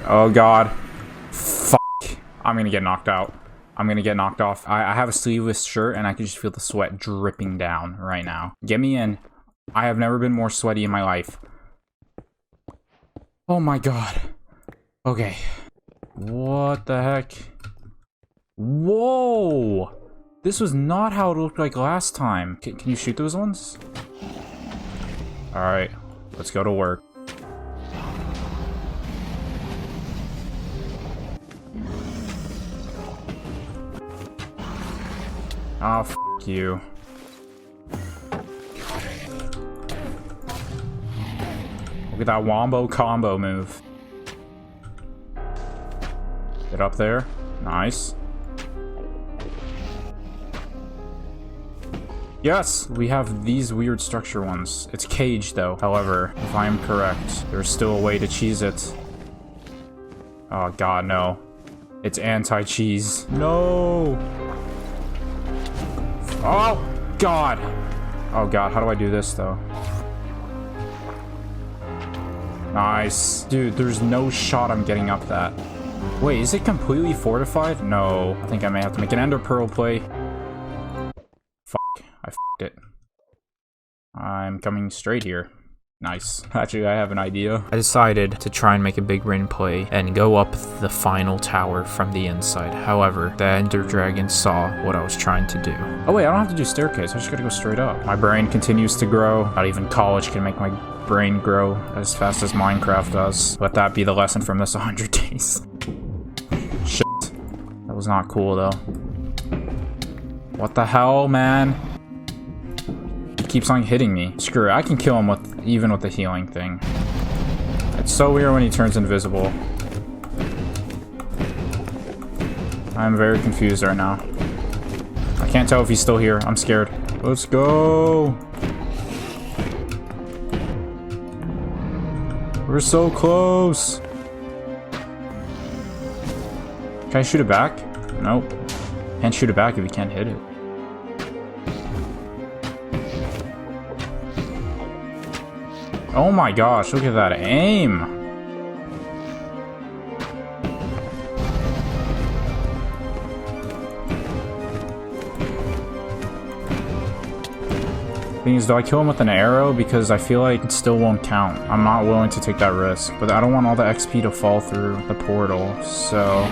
Oh, God. Fuck. I'm gonna get knocked out. I'm gonna get knocked off. I have a sleeveless shirt, and I can just feel the sweat dripping down right now. Get me in. I have never been more sweaty in my life. Oh, my God. Okay. What the heck? Whoa! This was not how it looked like last time. Can you shoot those ones? Alright, let's go to work. Oh, f you. Look at that wombo combo move. Get up there. Nice. Yes, we have these weird structure ones. It's caged though. However, if I am correct, there's still a way to cheese it. Oh God, no. It's anti-cheese. No! Oh God! Oh God, how do I do this though? Nice. Dude, there's no shot I'm getting up that. Wait, is it completely fortified? No. I think I may have to make an ender pearl play. I f***ed it. I'm coming straight here. Nice. Actually, I have an idea. I decided to try and make a big rain play and go up the final tower from the inside. However, the Ender Dragon saw what I was trying to do. Oh wait, I don't have to do staircase. I just gotta go straight up. My brain continues to grow. Not even college can make my brain grow as fast as Minecraft does. Let that be the lesson from this 100 days. Shit. was not cool, though. What the hell, man? He keeps on hitting me. Screw it. I can kill him even with the healing thing. It's so weird when he turns invisible. I'm very confused right now. I can't tell if he's still here. I'm scared. Let's go. We're so close. Can I shoot it back? Nope. Can't shoot it back if you can't hit it. Oh my gosh, look at that aim. Thing is, do I kill him with an arrow? Because I feel like it still won't count. I'm not willing to take that risk, but I don't want all the XP to fall through the portal, so...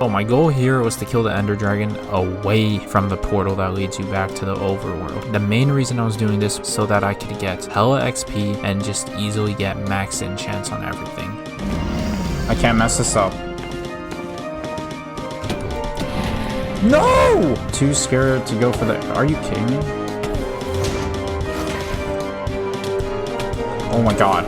Oh, my goal here was to kill the Ender Dragon away from the portal that leads you back to the overworld. The main reason I was doing this was so that I could get hella XP and just easily get max enchants on everything. I can't mess this up. No! Too scared to go for the... Are you kidding me? Oh my god.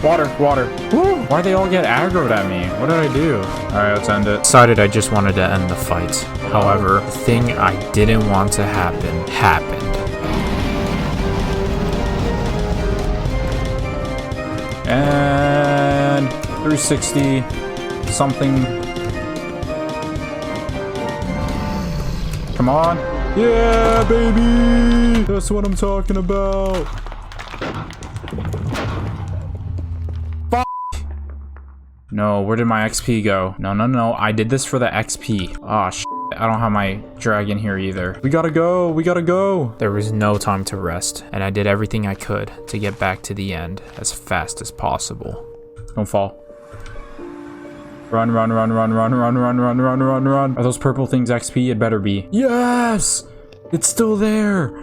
Water, water. Woo! Why'd they all get aggroed at me? What did I do? Alright, let's end it. Decided I just wanted to end the fight. However, the thing I didn't want to happen, happened. And 360 something. Come on. Yeah, baby! That's what I'm talking about. No, where did my XP go? No, no, no. I did this for the XP. Ah, shit. I don't have my dragon here either. We gotta go. We gotta go. There was no time to rest, and I did everything I could to get back to the end as fast as possible. Don't fall. Run, run, run, run, run, run, run, run, run, run, run. Are those purple things XP? It better be. Yes! It's still there.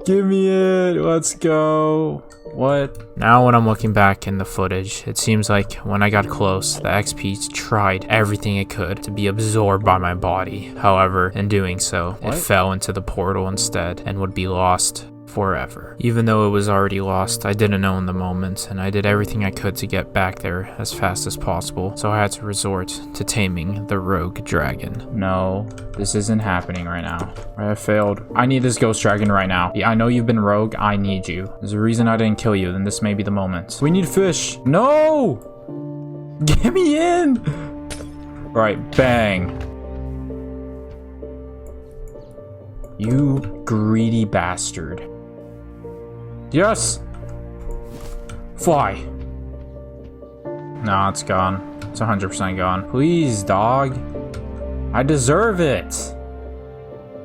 Give me it. Let's go. What? Now when I'm looking back in the footage, it seems like when I got close, the XP tried everything it could to be absorbed by my body. However, in doing so, it fell into the portal instead and would be lost forever. Even though it was already lost, I didn't know in the moment, and I did everything I could to get back there as fast as possible, so I had to resort to taming the rogue dragon. No, this isn't happening right now. I failed. I need this ghost dragon right now. Yeah, I know you've been rogue. I need you. There's a reason I didn't kill you, then this may be the moment. We need fish. No! Get me in! Right, bang. You greedy bastard. Yes! Fly! Nah, it's gone. It's 100% gone. Please, dog. I deserve it!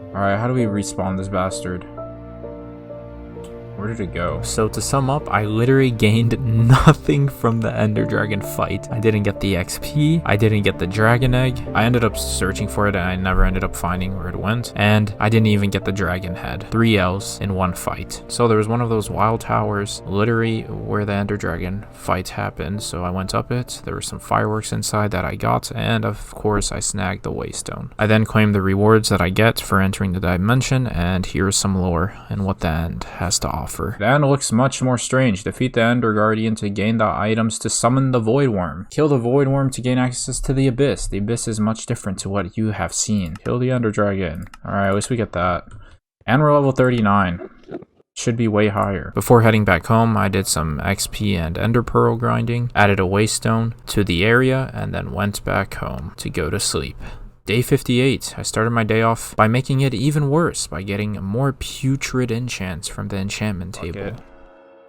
Alright, how do we respawn this bastard? Where did it go? So to sum up, I literally gained nothing from the Ender Dragon fight. I didn't get the XP, I didn't get the dragon egg, I ended up searching for it and I never ended up finding where it went, and I didn't even get the dragon head. 3 L's in one fight. So there was one of those wild towers, literally where the Ender Dragon fight happened, so I went up it, there were some fireworks inside that I got, and of course I snagged the waystone. I then claimed the rewards that I get for entering the dimension, and here's some lore and what the end has to offer. The end looks much more strange. Defeat the Ender Guardian to gain the items to summon the Void Worm. Kill the Void Worm to gain access to the Abyss. The Abyss is much different to what you have seen. Kill the Ender Dragon. Alright, at least we get that. And we're level 39. Should be way higher. Before heading back home, I did some XP and Ender Pearl grinding, added a Waystone to the area, and then went back home to go to sleep. Day 58, I started my day off by making it even worse by getting more putrid enchants from the enchantment table.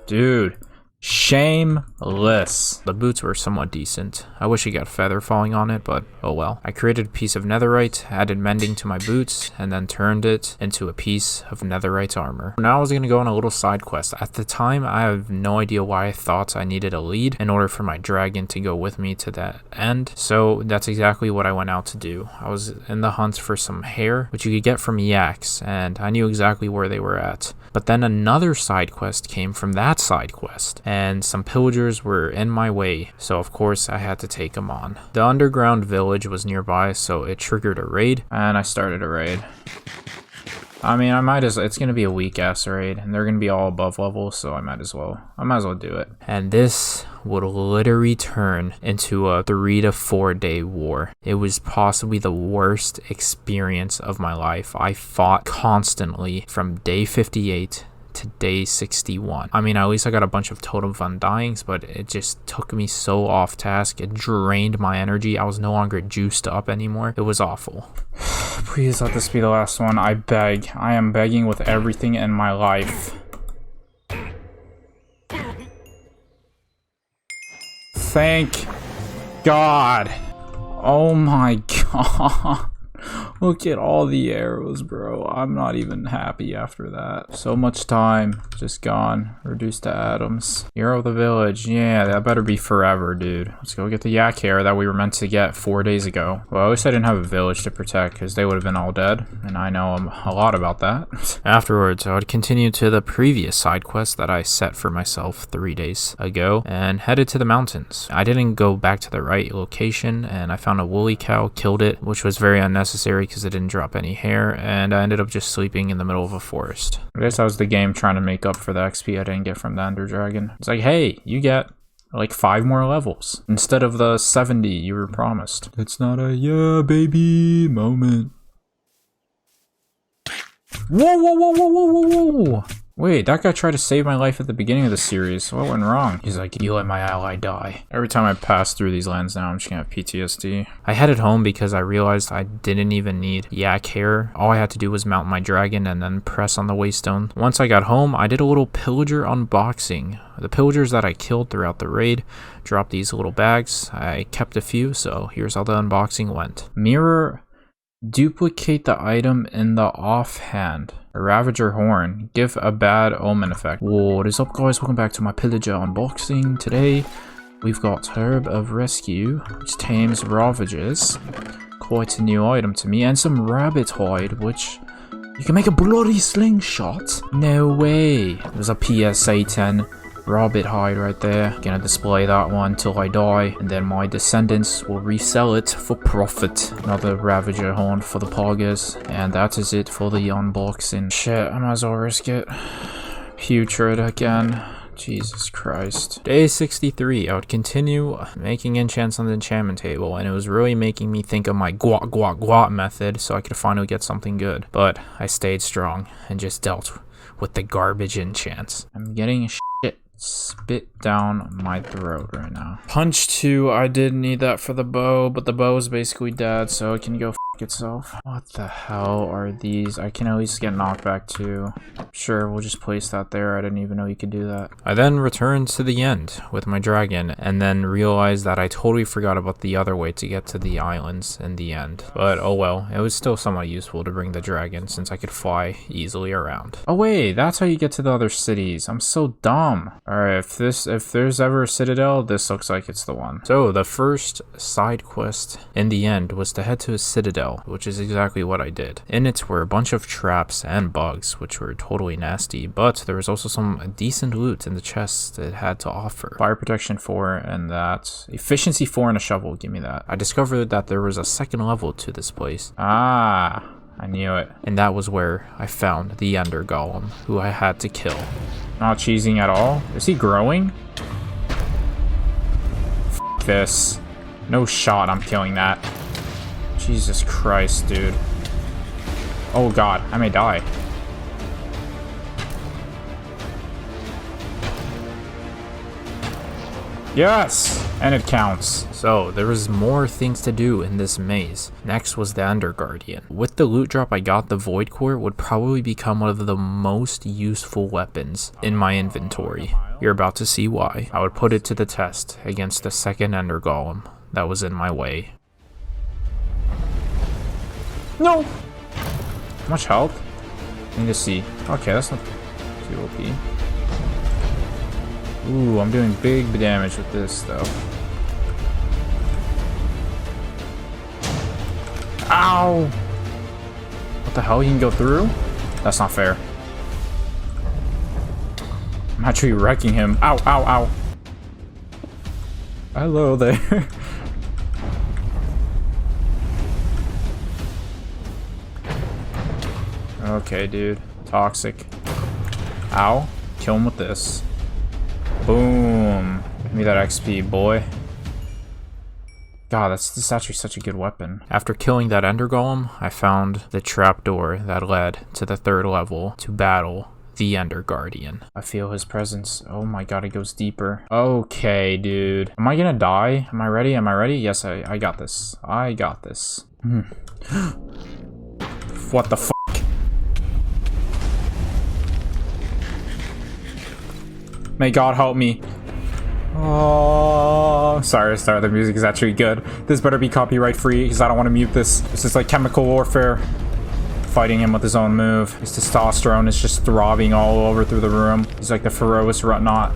Dude, shameless. The boots were somewhat decent. I wish I got feather falling on it, but oh well. I created a piece of netherite, added mending to my boots, and then turned it into a piece of netherite armor. Now I was gonna go on a little side quest. At the time, I have no idea why I thought I needed a lead in order for my dragon to go with me to that end. So that's exactly what I went out to do. I was in the hunt for some hair, which you could get from yaks, and I knew exactly where they were at. But then another side quest came from that side quest, and some pillagers were in my way, so of course I had to take them on. The underground village was nearby, so it triggered a raid, and I started a raid. I mean, it's gonna be a weak ass raid, and they're gonna be all above level, so I might as well do it. And this would literally turn into a 3 to 4 day war. It was possibly the worst experience of my life. I fought constantly from day 58 to day 61. I mean, at least I got a bunch of totem of undyings, but it just took me so off task. It drained my energy. I was no longer juiced up anymore. It was awful. Please let this be the last one. I beg. I am begging with everything in my life. Thank God. Oh my God. Look at all the arrows, bro. I'm not even happy after that. So much time just gone. Reduced to atoms. Hero of the village. Yeah, that better be forever, dude. Let's go get the yak hair that we were meant to get 4 days ago. Well, I wish I didn't have a village to protect, because they would have been all dead. And I know a lot about that. Afterwards, I would continue to the previous side quest that I set for myself 3 days ago and headed to the mountains. I didn't go back to the right location, and I found a woolly cow, killed it, which was very unnecessary because it didn't drop any hair, and I ended up just sleeping in the middle of a forest. I guess that was the game trying to make up for the XP I didn't get from the Ender Dragon. It's like, hey, you get like 5 more levels instead of the 70 you were promised. It's not a yeah baby moment. Whoa, whoa, whoa, whoa, whoa, whoa, whoa. Wait, that guy tried to save my life at the beginning of the series. What went wrong? He's like, you let my ally die. Every time I pass through these lands now, I'm just gonna have PTSD. I headed home because I realized I didn't even need yak hair. All I had to do was mount my dragon and then press on the waystone. Once I got home, I did a little pillager unboxing. The pillagers that I killed throughout the raid dropped these little bags. I kept a few, so here's how the unboxing went. Mirror. Duplicate the item in the offhand. A Ravager Horn. Give a bad omen effect. Whoa, what is up, guys? Welcome back to my Pillager unboxing. Today, we've got Herb of Rescue, which tames Ravagers. Quite a new item to me. And some Rabbit Hide, which you can make a bloody slingshot. No way. There's a PSA 10 Rabbit Hide right there. Gonna display that one till I die, and then my descendants will resell it for profit. Another Ravager Horn for the poggers, and that is it for the unboxing. Shit, I might as well risk it. Putrid again. Jesus Christ. Day 63, I would continue making enchants on the enchantment table, and it was really making me think of my guat guat guat method so I could finally get something good. But I stayed strong and just dealt with the garbage enchants. I'm getting shit spit down my throat right now. Punch 2, I did need that for the bow, but the bow is basically dead, so it can go f itself. What the hell are these? I can at least get knockback 2. Sure, we'll just place that there. I didn't even know you could do that. I then returned to the end with my dragon, and then realized that I totally forgot about the other way to get to the islands in the end. But oh well, it was still somewhat useful to bring the dragon since I could fly easily around. Oh wait, that's how you get to the other cities. I'm so dumb. Alright, if there's ever a citadel, this looks like it's the one. So the first side quest in the end was to head to a citadel, which is exactly what I did. In it were a bunch of traps and bugs, which were totally nasty, but there was also some decent loot in the chests it had to offer. Fire protection 4 and that. Efficiency 4 and a shovel, give me that. I discovered that there was a second level to this place. Ah, I knew it. And that was where I found the Ender Golem, who I had to kill. Not cheesing at all. Is he growing? F this. No shot I'm killing that. Jesus Christ, dude. Oh god, I may die. Yes! And it counts. So, there was more things to do in this maze. Next was the Ender Guardian. With the loot drop I got, the Void Core would probably become one of the most useful weapons in my inventory. You're about to see why. I would put it to the test against the second Ender Golem that was in my way. No! How much health? I need to see. Okay, that's not too OP. Ooh, I'm doing big damage with this, though. Ow! What the hell? You can go through? That's not fair. I'm actually wrecking him. Ow, ow, ow. Hello there. Okay, dude. Toxic. Ow. Kill him with this. Boom. Give me that XP, boy. God, this is actually such a good weapon. After killing that Ender Golem, I found the trapdoor that led to the 3rd level to battle the Ender Guardian. I feel his presence. Oh my god, it goes deeper. Okay, dude. Am I gonna die? Am I ready? Am I ready? Yes, I got this. I got this. What the fuck? May God help me. Oh, sorry, the music is actually good. This better be copyright free because I don't want to mute this. This is like chemical warfare. Fighting him with his own move. His testosterone is just throbbing all over through the room. He's like the ferocious whatnot,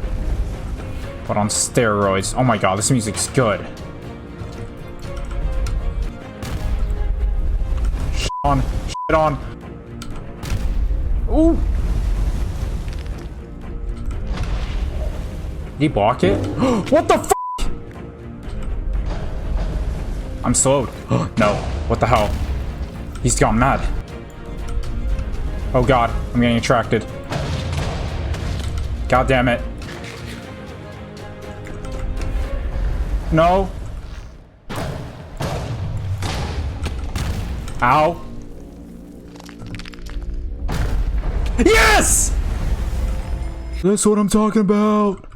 but on steroids. Oh my god, this music's good. Shit on. Shit on. Ooh. Did he block it? What the f? I'm slowed. No. What the hell? He's gone mad. Oh god, I'm getting attracted. God damn it. No. Ow. Yes! That's what I'm talking about.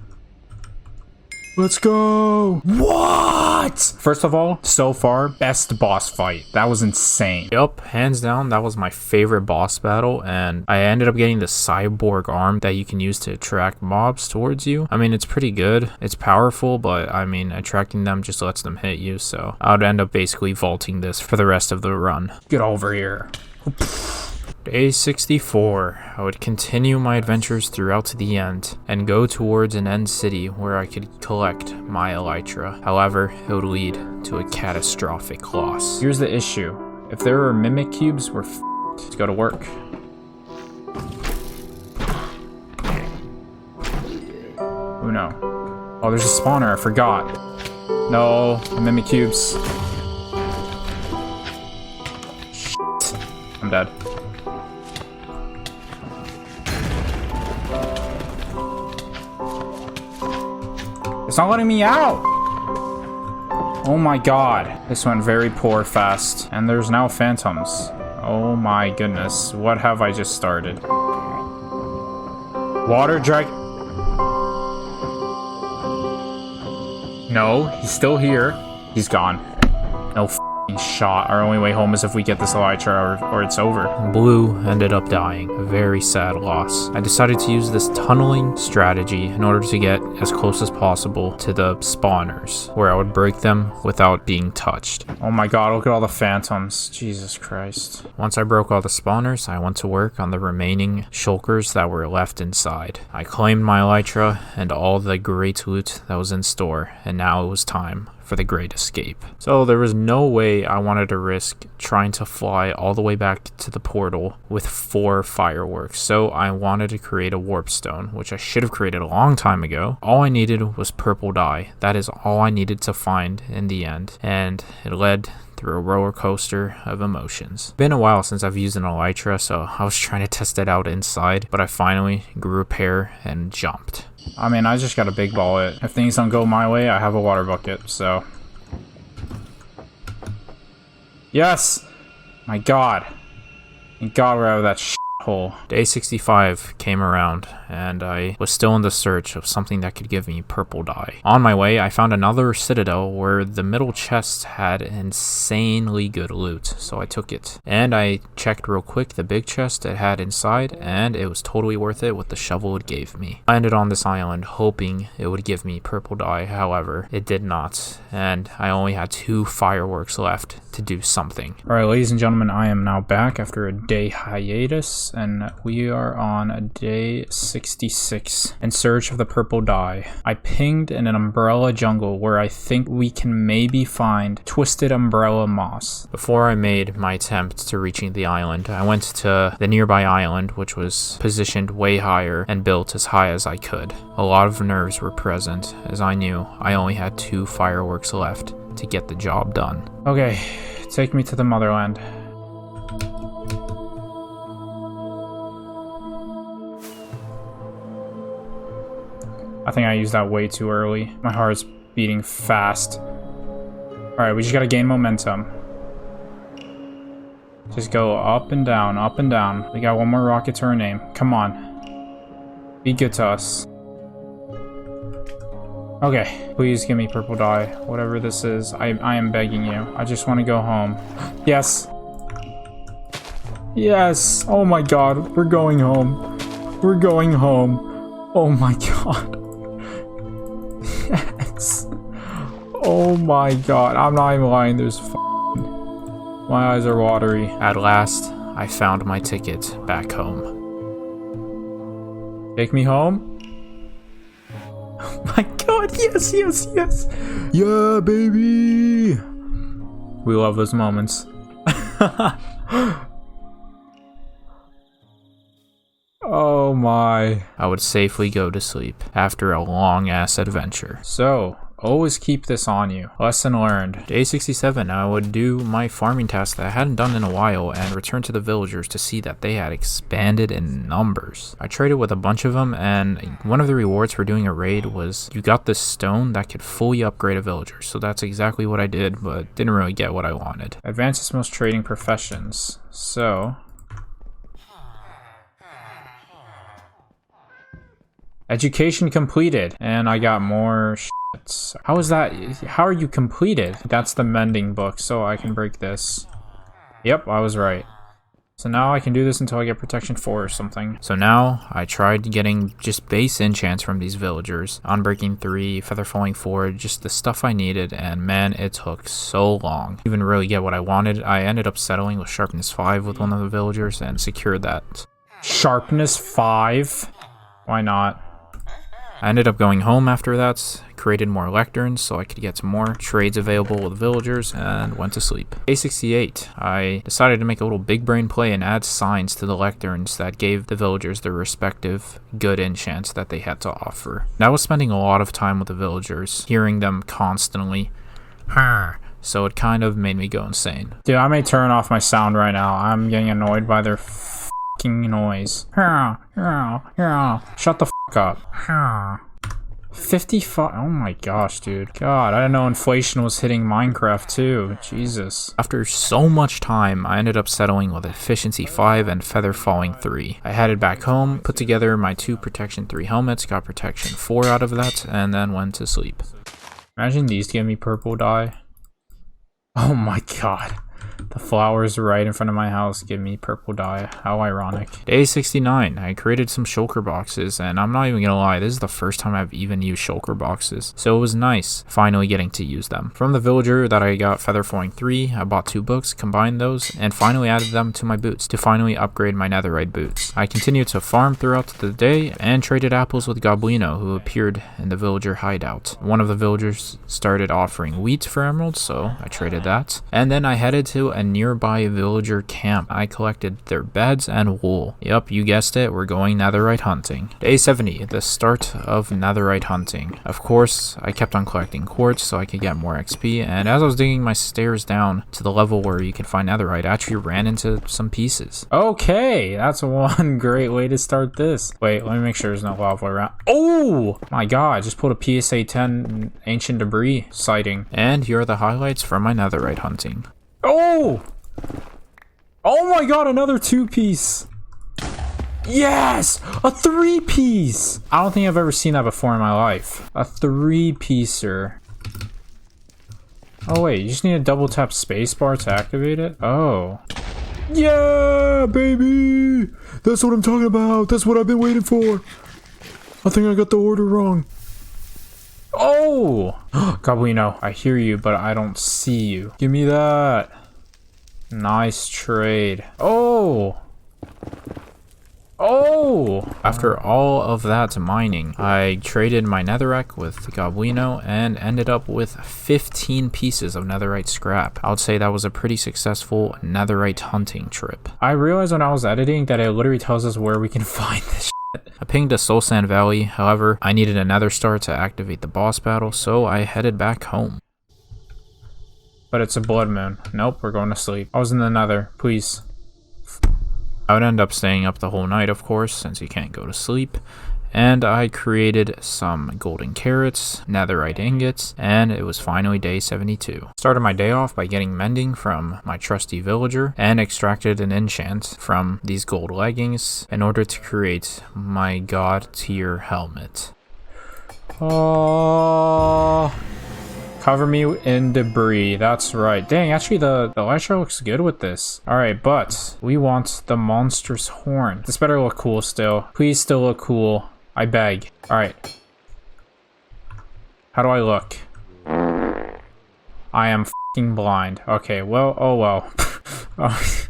Let's go. What? First of all, so far, best boss fight. That was insane. Yup, hands down, that was my favorite boss battle, and I ended up getting the cyborg arm that you can use to attract mobs towards you. I mean, it's pretty good. It's powerful, but I mean, attracting them just lets them hit you, so I would end up basically vaulting this for the rest of the run. Get over here. Day 64, I would continue my adventures throughout to the end, and go towards an end city where I could collect my elytra. However, it would lead to a catastrophic loss. Here's the issue. If there are mimic cubes, we're f***ed. Let's go to work. Oh no. Oh, there's a spawner, I forgot. No, the mimic cubes. Shit. I'm dead. It's not letting me out! Oh my god. This went very poor fast. And there's now phantoms. Oh my goodness. What have I just started? Water drag... No, he's still here. He's gone. No f***ing shot. Our only way home is if we get this elytra or it's over. Blue ended up dying. A very sad loss. I decided to use this tunneling strategy in order to get as close as possible to the spawners, where I would break them without being touched. Oh my god, look at all the phantoms. Jesus Christ. Once I broke all the spawners, I went to work on the remaining shulkers that were left inside. I claimed my elytra and all the great loot that was in store, and now it was time for the great escape. So there was no way I wanted to risk trying to fly all the way back to the portal with 4 fireworks. So I wanted to create a warp stone, which I should have created a long time ago. All I needed was purple dye. That is all I needed to find in the end. And it led through a roller coaster of emotions. Been a while since I've used an elytra, so I was trying to test it out inside, but I finally grew a pair and jumped. I mean, I just gotta big ball it. If things don't go my way, I have a water bucket, so. Yes! My god. Thank god we're out of that shithole. Day 65 came around, and I was still in the search of something that could give me purple dye. On my way, I found another citadel where the middle chest had insanely good loot, so I took it. And I checked real quick the big chest it had inside, and it was totally worth it with the shovel it gave me. I landed on this island hoping it would give me purple dye, however, it did not, and I only had 2 fireworks left to do something. Alright, ladies and gentlemen, I am now back after a day hiatus. and we are on day 66 in search of the purple dye. I pinged in an umbrella jungle where I think we can maybe find twisted umbrella moss. Before I made my attempt to reaching the island, I went to the nearby island, which was positioned way higher and built as high as I could. A lot of nerves were present, as I knew I only had 2 fireworks left to get the job done. Okay, take me to the motherland. I think I used that way too early. My heart's beating fast. Alright, we just gotta gain momentum. Just go up and down, up and down. We got one more rocket to our name. Come on. Be good to us. Okay, please give me purple dye. Whatever this is, I am begging you. I just want to go home. Yes. Yes. Oh my god, we're going home. We're going home. Oh my god. Yes. Oh my god, I'm not even lying. There's my eyes are watery. At last, I found my ticket back home. Take me home? Oh my god, yes, yes, yes! Yeah, baby! We love those moments. Oh my. I would safely go to sleep after a long-ass adventure. So, always keep this on you. Lesson learned. Day 67, I would do my farming task that I hadn't done in a while and return to the villagers to see that they had expanded in numbers. I traded with a bunch of them, and one of the rewards for doing a raid was you got this stone that could fully upgrade a villager. So that's exactly what I did, but didn't really get what I wanted. Advances most trading professions. So... education completed, and I got more shit. How is that? How are you completed? That's the mending book, so I can break this. Yep, I was right. So now I can do this until I get protection 4 or something. So now I tried getting just base enchants from these villagers. Unbreaking 3, feather falling 4, just the stuff I needed, and man, it took so long. Even really get what I wanted. I ended up settling with sharpness 5 with one of the villagers and secured that. Sharpness 5? Why not? I ended up going home after that, created more lecterns so I could get some more trades available with villagers, and went to sleep. Day 68, I decided to make a little big brain play and add signs to the lecterns that gave the villagers their respective good enchants that they had to offer. And I was spending a lot of time with the villagers, hearing them constantly, so it kind of made me go insane. Dude, I may turn off my sound right now. I'm getting annoyed by their noise. Shut the fuck up. 55. Oh my gosh, dude. God, I didn't know inflation was hitting Minecraft too. Jesus. After so much time, I ended up settling with efficiency 5 and feather falling 3. I headed back home, put together my 2 protection 3 helmets, got protection 4 out of that, and then went to sleep. Imagine these give me purple dye. Oh my god. The flowers right in front of my house give me purple dye. How ironic. Day 69. I created some shulker boxes, and I'm not even gonna lie, this is the first time I've even used shulker boxes. So it was nice finally getting to use them. From the villager that I got feather falling 3, I bought 2 books, combined those, and finally added them to my boots to finally upgrade my netherite boots. I continued to farm throughout the day and traded apples with Goblino, who appeared in the villager hideout. One of the villagers started offering wheat for emeralds, so I traded that. And then I headed to a nearby villager camp. I collected their beds and wool. Yep, you guessed it, we're going netherite hunting. Day 70, the start of netherite hunting. Of course, I kept on collecting quartz so I could get more XP, and as I was digging my stairs down to the level where you can find netherite, I actually ran into some pieces. Okay, that's one great way to start this. Wait, let me make sure there's no lava around. Oh my god, I just pulled a PSA 10 ancient debris sighting. And here are the highlights from my netherite hunting. Oh! Oh my god, another 2-piece! Yes! A 3-piece! I don't think I've ever seen that before in my life. A 3-piecer. Oh wait, you just need to double tap spacebar to activate it? Oh. Yeah, baby! That's what I'm talking about! That's what I've been waiting for! I think I got the order wrong. Oh! Goblino, I hear you, but I don't see you. Give me that. Nice trade. Oh! Oh! After all of that mining, I traded my netherrack with Goblino and ended up with 15 pieces of netherite scrap. I would say that was a pretty successful netherite hunting trip. I realized when I was editing that it literally tells us where we can find this shit. I pinged a Soul Sand Valley, however, I needed a nether star to activate the boss battle, so I headed back home. But it's a blood moon. Nope, we're going to sleep. I was in the nether, please. I would end up staying up the whole night, of course, since you can't go to sleep. And I created some golden carrots, netherite ingots, and it was finally day 72. Started my day off by getting mending from my trusty villager and extracted an enchant from these gold leggings in order to create my god tier helmet. Oh, cover me in debris. That's right. Dang, actually the elytra looks good with this. Alright, but we want the monstrous horn. This better look cool still. Please still look cool. I beg. Alright. How do I look? I am f***ing blind. Okay, well, oh well. Oh.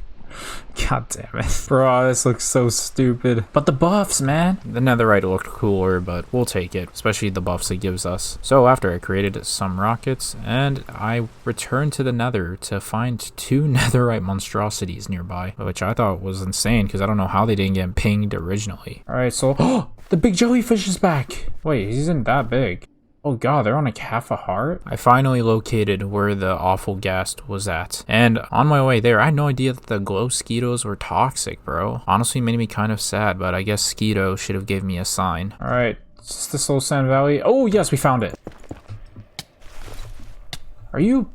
God damn it. Bro, this looks so stupid. But the buffs, man. The netherite looked cooler, but we'll take it. Especially the buffs it gives us. So after I created some rockets, and I returned to the nether to find 2 netherite monstrosities nearby. Which I thought was insane, because I don't know how they didn't get pinged originally. Alright, so... Oh! The big jellyfish is back! Wait, he isn't that big. Oh god, they're on like half a heart? I finally located where the awful ghast was at. And on my way there, I had no idea that the glow skeetos were toxic, bro. Honestly, made me kind of sad, but I guess Skeeto should have gave me a sign. Alright, is this the Soul Sand Valley? Oh yes, we found it! Are you...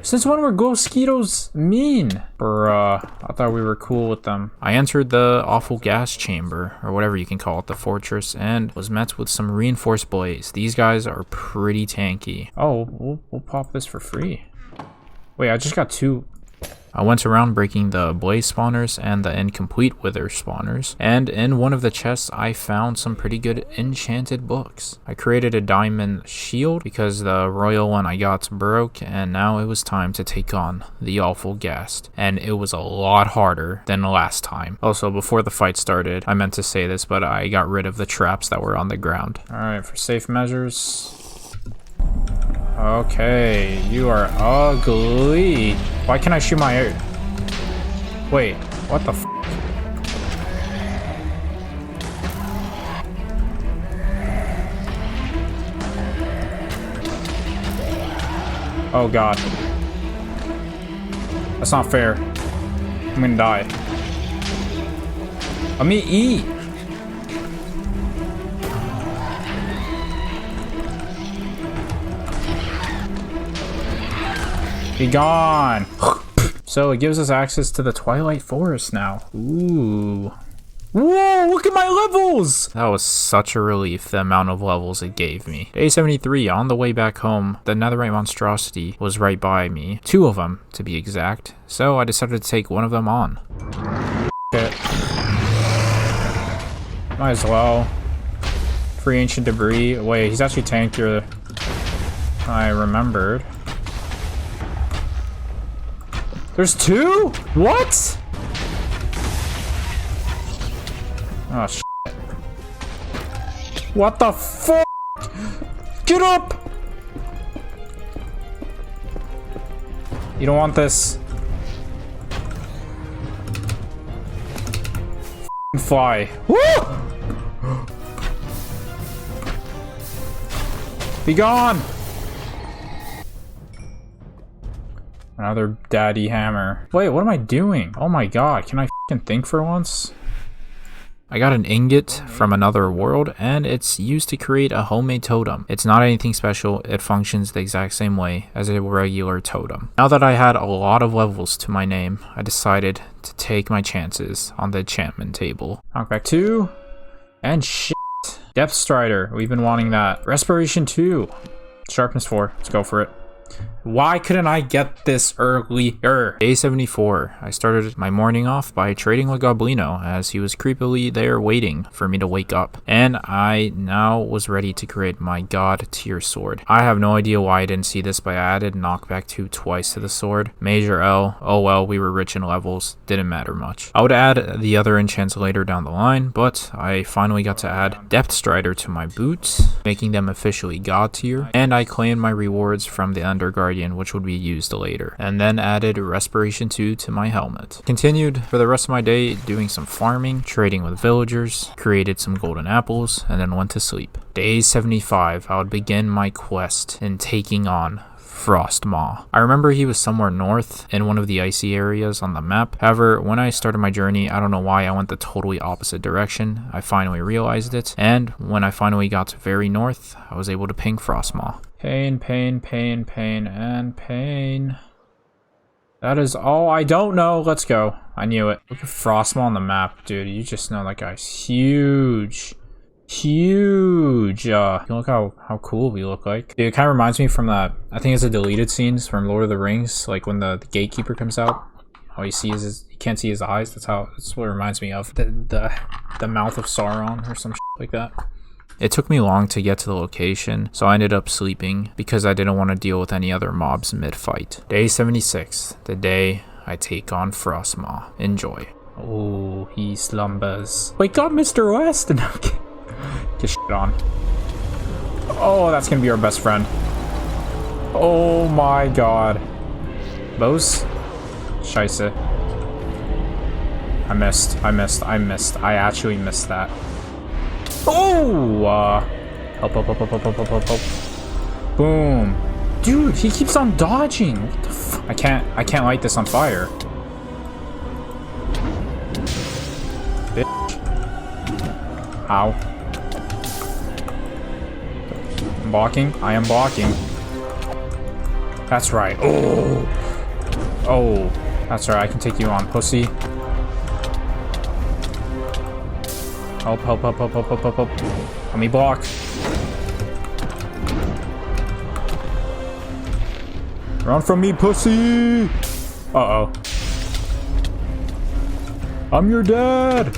Since when were glow skeetos mean? Bruh, I thought we were cool with them. I entered the awful gas chamber, or whatever you can call it, the fortress, and was met with some reinforced blaze. These guys are pretty tanky. Oh, we'll pop this for free. Wait, I just got 2. I went around breaking the blaze spawners and the incomplete wither spawners, and in one of the chests I found some pretty good enchanted books. I created a diamond shield because the royal one I got broke, and now it was time to take on the awful ghast, and it was a lot harder than the last time. Also, before the fight started, I meant to say this, but I got rid of the traps that were on the ground. Alright, for safe measures... Okay, you are ugly. Why can't I shoot my... Wait, what the f... Oh god. That's not fair. I'm gonna die. Let me eat! Be gone! So it gives us access to the Twilight Forest now. Ooh. Whoa, look at my levels! That was such a relief, the amount of levels it gave me. Day 73, on the way back home, the Netherrite Monstrosity was right by me. 2 of them, to be exact. So I decided to take one of them on. Okay. Might as well. Free ancient debris. Wait, he's actually tankier. I remembered. There's 2? What? Oh, shit. What the fuck? Get up! You don't want this. Fly. Woo! Be gone! Another daddy hammer. Wait, what am I doing? Oh my god, can I f***ing think for once? I got an ingot from another world, and it's used to create a homemade totem. It's not anything special, it functions the exact same way as a regular totem. Now that I had a lot of levels to my name, I decided to take my chances on the enchantment table. Knockback 2, and shit. Depth Strider, we've been wanting that. Respiration 2, Sharpness 4, let's go for it. Why couldn't I get this earlier? Day 74. I started my morning off by trading with Goblino as he was creepily there waiting for me to wake up. And I now was ready to create my god tier sword. I have no idea why I didn't see this, but I added knockback 2 twice to the sword. Major L, oh well, we were rich in levels, didn't matter much. I would add the other enchants later down the line, but I finally got to add Depth Strider to my boots, making them officially god tier. And I claimed my rewards from the Ender Guardian, which would be used later, and then added Respiration 2 to my helmet. Continued for the rest of my day doing some farming, trading with villagers, created some golden apples, and then went to sleep. Day 75, I would begin my quest in taking on Frostmaw. I remember he was somewhere north in one of the icy areas on the map. However, when I started my journey, I don't know why I went the totally opposite direction. I finally realized it, and when I finally got to very north, I was able to ping Frostmaw. Pain, pain, pain, pain, and pain. That is all I don't know. Let's go. I knew it. Look at Frostmaw on the map, dude. You just know that guy's huge. Huge. Look how cool we look like. Dude, it kind of reminds me from that, I think it's the deleted scenes from Lord of the Rings, like when the gatekeeper comes out. All you see is you can't see his eyes. That's what it reminds me of. The mouth of Sauron or some shit like that. It took me long to get to the location, so I ended up sleeping because I didn't want to deal with any other mobs mid-fight. Day 76, the day I take on Frostmaw. Enjoy. Oh, he slumbers. Wake up, Mr. West! Okay. Get shit on. Oh, that's gonna be our best friend. Oh my god. Bows? Scheisse. I missed. I actually missed that. Oh! Help. Boom. Dude, he keeps on dodging. What the fuck? I can't light this on fire. Bitch. Ow. I'm blocking. I am blocking. That's right. Oh. That's right. I can take you on, pussy. Help. Let me block. Run from me, pussy! Uh-oh. I'm your dad!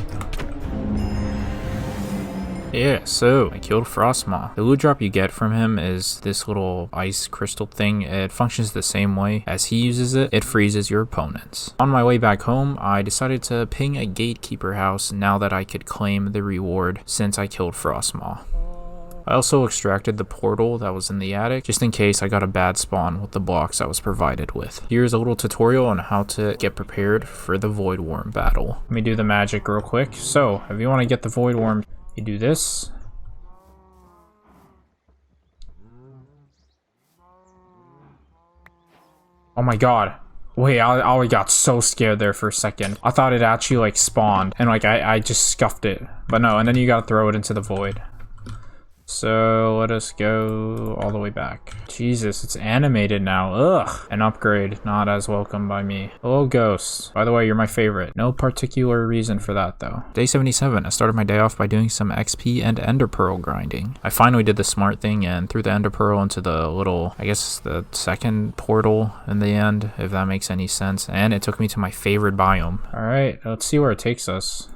Yeah, so I killed Frostmaw. The loot drop you get from him is this little ice crystal thing. It functions the same way as he uses it. It freezes your opponents. On my way back home, I decided to ping a gatekeeper house now that I could claim the reward since I killed Frostmaw. I also extracted the portal that was in the attic, just in case I got a bad spawn with the blocks I was provided with. Here's a little tutorial on how to get prepared for the Void Worm battle. Let me do the magic real quick. So, if you want to get the Void Worm, you do this. Oh my god. Wait, I got so scared there for a second. I thought it actually like spawned and like I just scuffed it. But no, and then you gotta throw it into the void. So let us go all the way back. Jesus, it's animated now. Ugh. An upgrade, not as welcome by me. Hello, Ghost. By the way, you're my favorite. No particular reason for that, though. Day 77, I started my day off by doing some XP and Ender Pearl grinding. I finally did the smart thing and threw the Ender Pearl into the little, I guess, the second portal in the end, if that makes any sense. And it took me to my favorite biome. All right, let's see where it takes us.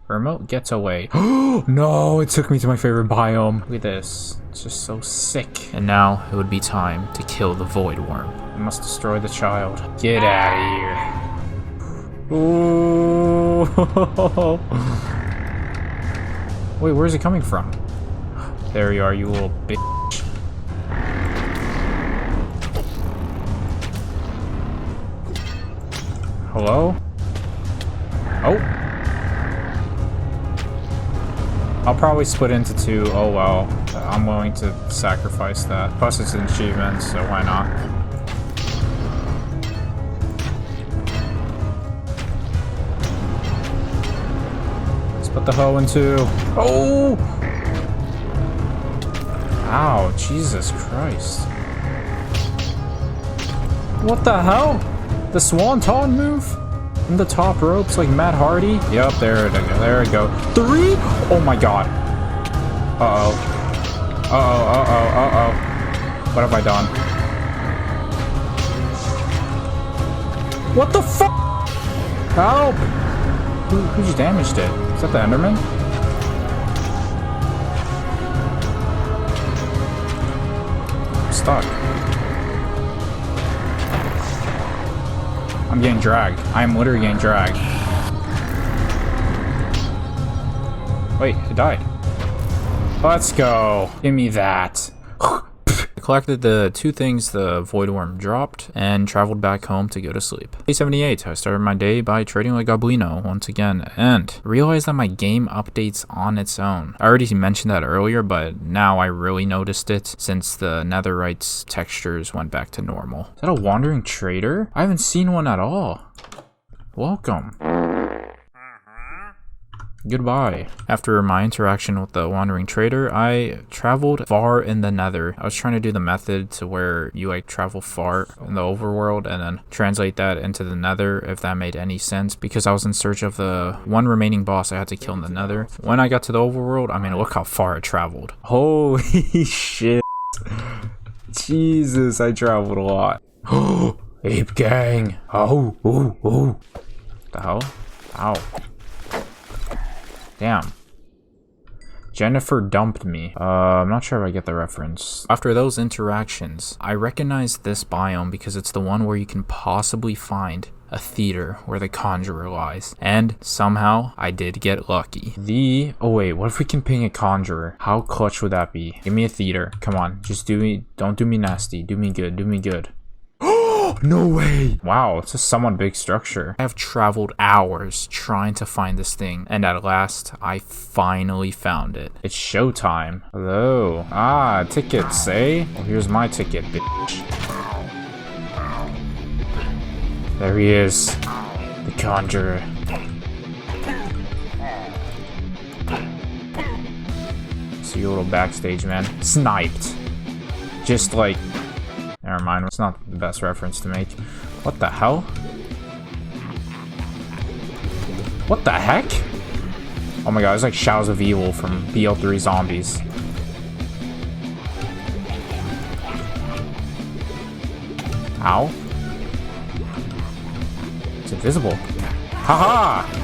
Remote getaway. No, it took me to my favorite biome. Look at this. It's just so sick. And now it would be time to kill the Void Worm. We must destroy the child. Get out of here. Ooh. Wait, where is he coming from? There you are, you little bitch. Hello? Oh. I'll probably split into two. Oh well, I'm willing to sacrifice that. Plus it's an achievement, so why not? Split the hoe in two. Oh! Ow, Jesus Christ. What the hell? The Swanton move? In the top ropes like Matt Hardy? Yep, there it go. 3? Oh my god. Uh-oh. What have I done? What the fuck? Help! Who just damaged it? Is that the Enderman? I'm stuck. I'm getting dragged. I am literally getting dragged. Wait, it died. Let's go. Give me that. I collected the 2 things the void worm dropped and traveled back home to go to sleep. Day 78, I started my day by trading like Goblino once again and realized that my game updates on its own. I already mentioned that earlier, but now I really noticed it since the Netherite's textures went back to normal. Is that a wandering trader? I haven't seen one at all. Welcome. Goodbye. After my interaction with the wandering trader, I traveled far in the Nether. I was trying to do the method to where you like travel far in the overworld and then translate that into the Nether, if that made any sense, because I was in search of the one remaining boss I had to kill in the Nether. When I got to the overworld, I mean, look how far I traveled. Holy shit. Jesus, I traveled a lot. Oh, ape gang. Oh. The hell? Ow. Damn. Jennifer dumped me. I'm not sure if I get the reference. After those interactions, I recognized this biome because it's the one where you can possibly find a theater where the Conjurer lies. And somehow, I did get lucky. Oh wait, what if we can ping a Conjurer? How clutch would that be? Give me a theater. Come on, just don't do me nasty. Do me good. No way! Wow, it's a somewhat big structure. I have traveled hours trying to find this thing, and at last, I finally found it. It's showtime. Hello. Ah, tickets, eh? Well, here's my ticket, bitch. There he is. The Conjurer. See your little backstage, man. Sniped. Just like... Never mind, it's not the best reference to make. What the hell? What the heck? Oh my god, it's like Shadows of Evil from BL3 Zombies. Ow. It's invisible. Haha!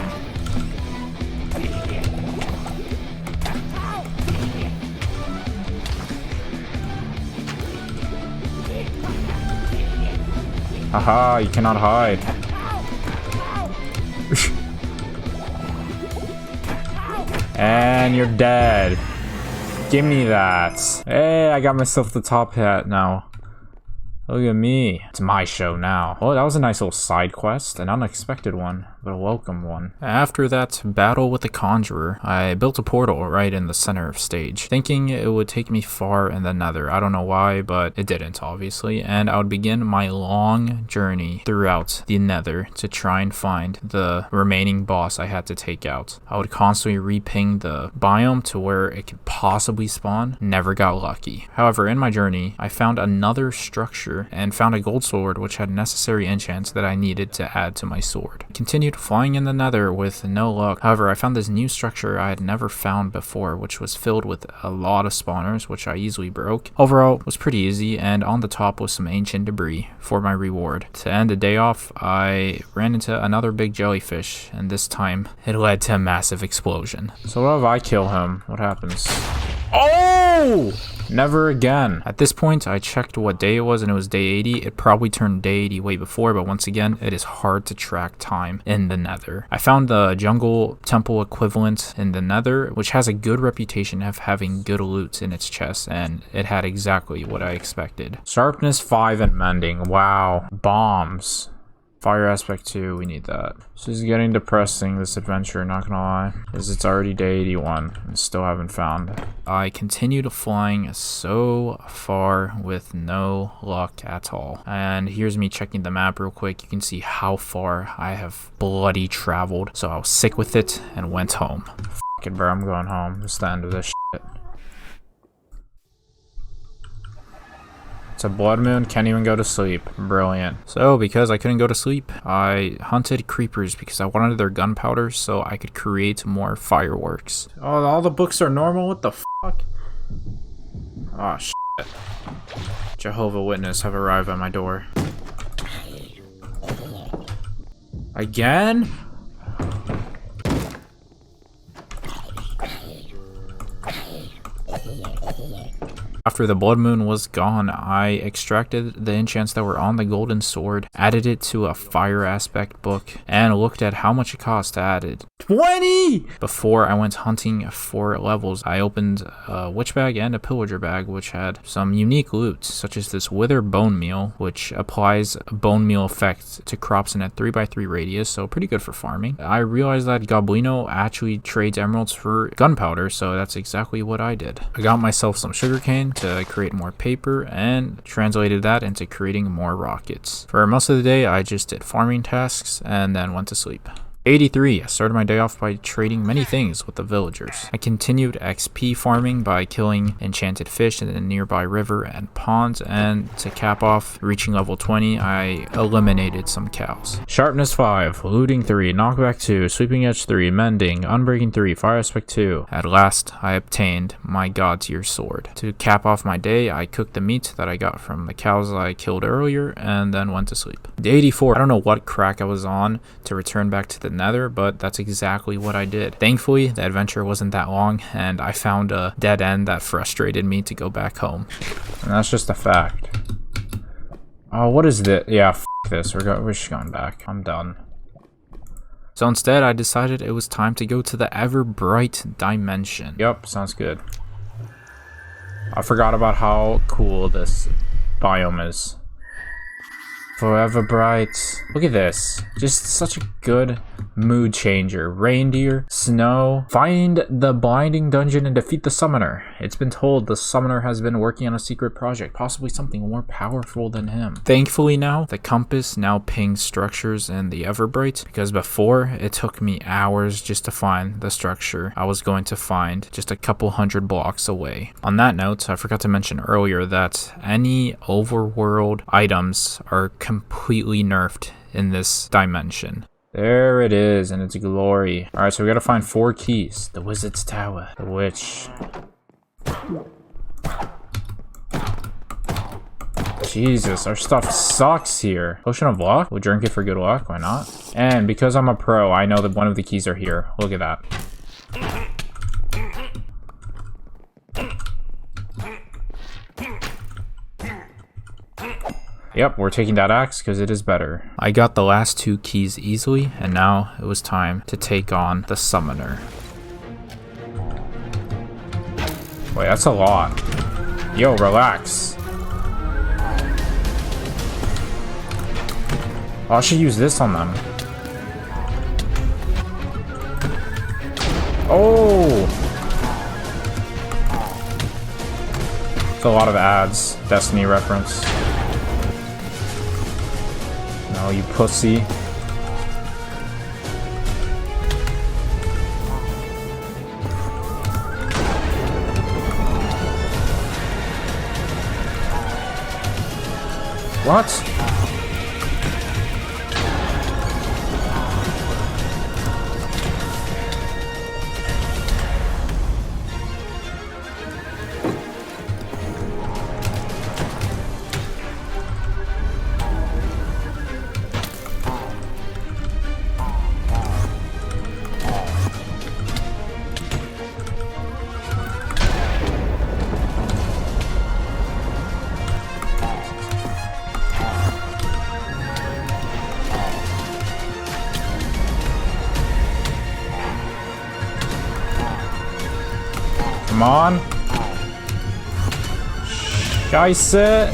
Haha, you cannot hide. And you're dead. Give me that. Hey, I got myself the top hat now. Look at me. It's my show now. Well, that was a nice little side quest, an unexpected one, but a welcome one. After that battle with the Conjurer, I built a portal right in the center of stage, thinking it would take me far in the Nether. I don't know why, but it didn't, obviously, and I would begin my long journey throughout the Nether to try and find the remaining boss I had to take out. I would constantly re-ping the biome to where it could possibly spawn. Never got lucky. However, in my journey, I found another structure and found a gold sword which had necessary enchants that I needed to add to my sword. Continued flying in the Nether with no luck. However, I found this new structure I had never found before, which was filled with a lot of spawners, which I easily broke. Overall, it was pretty easy, and on the top was some ancient debris for my reward. To end the day off, I ran into another big jellyfish, and this time it led to a massive explosion. So what if I kill him? What happens? Oh! Never again. At this point, I checked what day it was, and it was day 80. It probably turned day 80 way before, but once again, it is hard to track time in the Nether. I found the jungle temple equivalent in the Nether, which has a good reputation of having good loot in its chest, and it had exactly what I expected. Sharpness 5 and mending. Wow. Bombs. Fire aspect 2, we need that. This is getting depressing, this adventure, not gonna lie. Because it's already day 81 and still haven't found. I continued flying so far with no luck at all. And here's me checking the map real quick. You can see how far I have bloody traveled. So I was sick with it and went home. Fuck it, bro, I'm going home. It's the end of this shit. It's a blood moon, can't even go to sleep. Brilliant. So, because I couldn't go to sleep, I hunted creepers because I wanted their gunpowder so I could create more fireworks. Oh, all the books are normal? What the fuck? Oh, shit. Jehovah's Witness have arrived at my door. Again? After the blood moon was gone, I extracted the enchants that were on the golden sword, added it to a fire aspect book, and looked at how much it cost to add it. 20! Before I went hunting for levels, I opened a witch bag and a pillager bag, which had some unique loot, such as this wither bone meal, which applies a bone meal effect to crops in a 3x3 radius, so pretty good for farming. I realized that Goblino actually trades emeralds for gunpowder, so that's exactly what I did. I got myself some sugarcane to create more paper and translated that into creating more rockets. For most of the day, I just did farming tasks and then went to sleep. 83. I started my day off by trading many things with the villagers. I continued XP farming by killing enchanted fish in the nearby river and ponds, and to cap off reaching level 20, I eliminated some cows. Sharpness 5, looting 3, knockback 2, sweeping edge 3, mending, unbreaking 3, fire aspect 2. At last, I obtained my god tier sword. To cap off my day, I cooked the meat that I got from the cows I killed earlier and then went to sleep. Day 84. I don't know what crack I was on to return back to the Nether, but that's exactly what I did. Thankfully, the adventure wasn't that long, and I found a dead end that frustrated me to go back home. And that's just a fact. Oh, what is this? Yeah, f this. We're just going back. I'm done. So instead, I decided it was time to go to the Netherrite Dimension. Yup, sounds good. I forgot about how cool this biome is. Forever bright. Look at this. Just such a good mood changer. Reindeer, snow. Find the blinding dungeon and defeat the summoner. It's been told the summoner has been working on a secret project, possibly something more powerful than him. Thankfully now, the compass now pings structures in the Everbright, because before, it took me hours just to find the structure I was going to find just a couple hundred blocks away. On that note, I forgot to mention earlier that any overworld items are completely nerfed in this dimension. There it is in its glory. Alright, so we gotta find 4 keys. The Wizard's Tower. The Witch. Jesus, our stuff sucks here. Potion of Luck? We'll drink it for good luck. Why not? And because I'm a pro, I know that one of the keys are here. Look at that. Yep, we're taking that axe because it is better. I got the last 2 keys easily, and now it was time to take on the summoner. Wait, that's a lot. Yo, relax. Oh, I should use this on them. Oh! It's a lot of ads. Destiny reference. Oh, you pussy. What? Come on. Scheiße.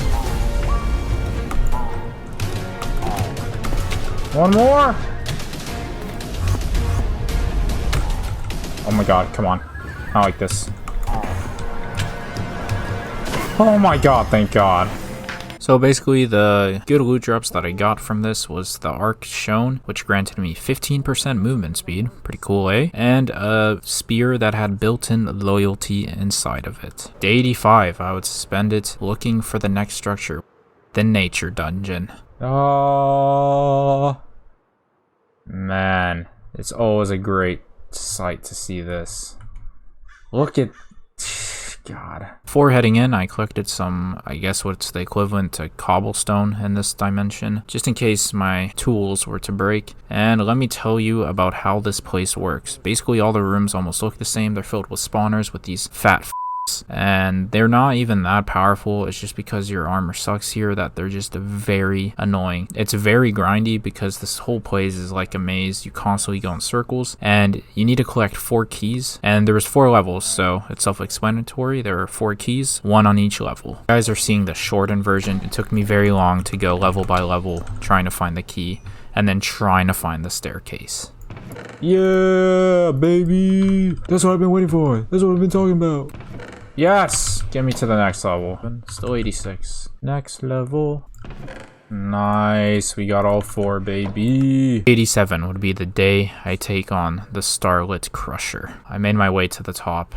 One more. Oh my god, come on. I like this. Oh my god, thank god. So basically, the good loot drops that I got from this was the Arc Shown, which granted me 15% movement speed, pretty cool, eh? And a spear that had built-in loyalty inside of it. Day 85, I would spend it looking for the next structure, the Nature Dungeon. Oh, man, it's always a great sight to see this. Look at... God. Before heading in, I collected some, I guess what's the equivalent to cobblestone in this dimension, just in case my tools were to break. And let me tell you about how this place works. Basically, all the rooms almost look the same. They're filled with spawners with these fat and they're not even that powerful. It's just because your armor sucks here that they're just very annoying. It's very grindy because this whole place is like a maze. You constantly go in circles and you need to collect 4 keys, and there's 4 levels, so it's self-explanatory. There are 4 keys, 1 on each level. You guys are seeing the shortened version. It took me very long to go level by level trying to find the key and then trying to find the staircase. Yeah, baby. That's what I've been waiting for. That's what I've been talking about. Yes! Get me to the next level. Still 86. Next level. Nice. We got all 4, baby. 87 would be the day I take on the Starlit Crusher. I made my way to the top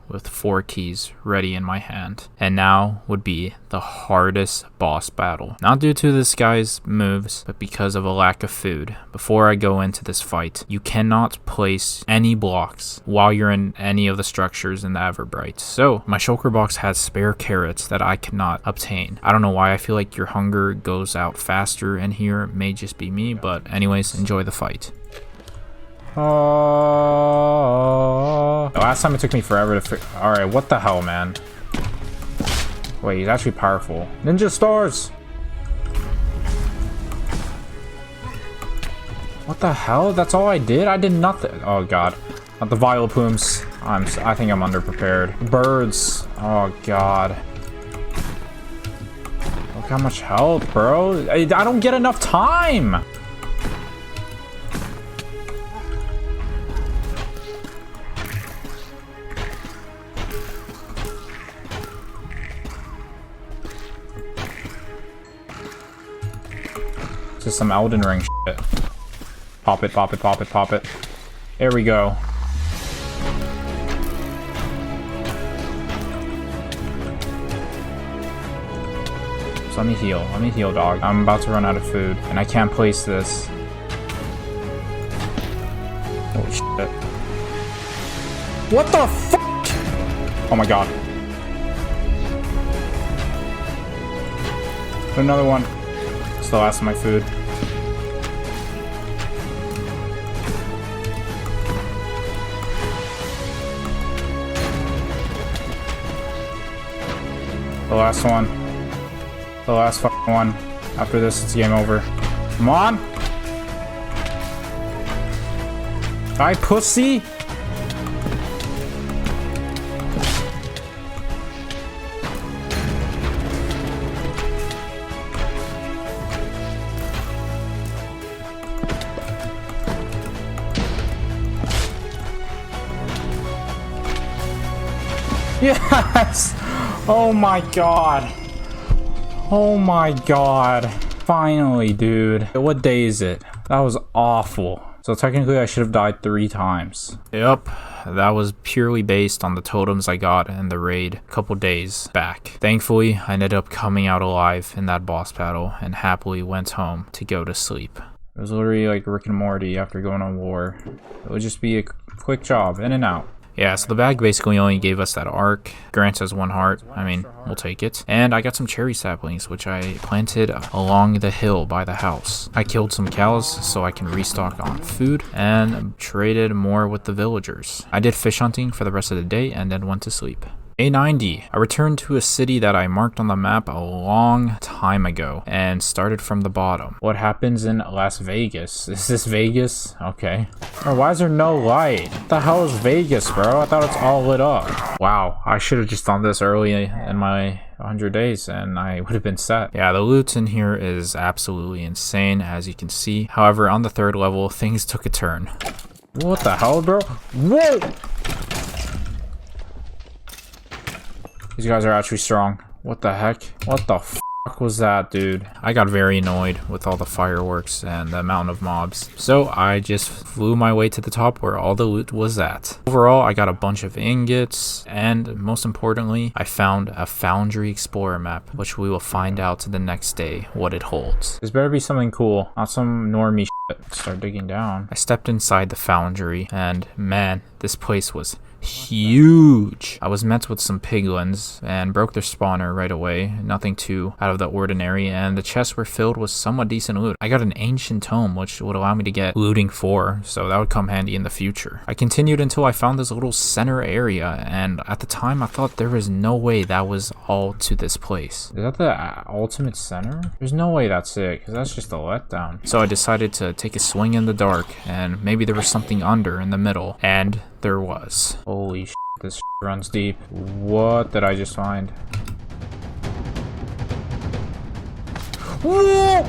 with 4 keys ready in my hand. And now would be the hardest boss battle. Not due to this guy's moves, but because of a lack of food. Before I go into this fight, you cannot place any blocks while you're in any of the structures in the Everbright. So my shulker box has spare carrots that I cannot obtain. I don't know why I feel like your hunger goes out faster in here. It may just be me, but anyways, enjoy the fight. Last time it took me forever to Alright, what the hell, man? Wait, he's actually powerful. Ninja stars! What the hell? That's all I did? I did nothing. Oh god. Not the Vileplumes. I think I'm underprepared. Birds. Oh god. Look how much health, bro. I don't get enough time! Just some Elden Ring shit. Pop it, pop it, pop it, pop it. There we go. So let me heal, dog. I'm about to run out of food, and I can't place this. Holy shit. What the fuck? Oh my god. Another one. It's the last of my food. The last one. The last fucking one. After this, it's game over. Come on! Die, pussy! Yes! Oh my god. Oh my god. Finally, dude. What day is it? That was awful. So technically I should have died 3 times. Yep. That was purely based on the totems I got in the raid a couple days back. Thankfully, I ended up coming out alive in that boss battle and happily went home to go to sleep. It was literally like Rick and Morty after going on war. It would just be a quick job, in and out. Yeah, so the bag basically only gave us that arc. Grants us 1 heart. I mean, we'll take it. And I got some cherry saplings, which I planted along the hill by the house. I killed some cows so I can restock on food and traded more with the villagers. I did fish hunting for the rest of the day and then went to sleep. Day 90. I returned to a city that I marked on the map a long time ago and started from the bottom. What happens in Las Vegas? Is this Vegas? Okay. Oh, why is there no light? What the hell is Vegas, bro? I thought it's all lit up. Wow, I should have just done this early in my 100 days and I would have been set. Yeah, the loot in here is absolutely insane, as you can see. However, on the 3rd level, things took a turn. What the hell, bro? Whoa! These guys are actually strong. What the heck? What the fuck was that, dude? I got very annoyed with all the fireworks and the amount of mobs. So I just flew my way to the top where all the loot was at. Overall, I got a bunch of ingots, and most importantly, I found a Foundry Explorer map, which we will find out the next day what it holds. This better be something cool, not some normie shit. Start digging down. I stepped inside the foundry, and man, this place was huge. I was met with some piglins and broke their spawner right away. Nothing too out of the ordinary, and the chests were filled with somewhat decent loot. I got an ancient tome, which would allow me to get looting 4, so that would come handy in the future. I continued until I found this little center area, and at the time I thought there was no way that was all to this place. Is that the ultimate center? There's no way that's it, because that's just a letdown. So I decided to take a swing in the dark, and maybe there was something under in the middle, and there was. Holy shit, this shit runs deep. What did I just find? Whoa!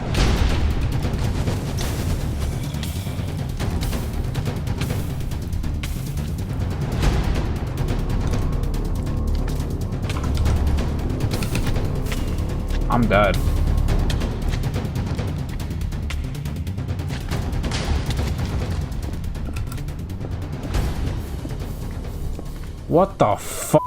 I'm dead. What the fuck?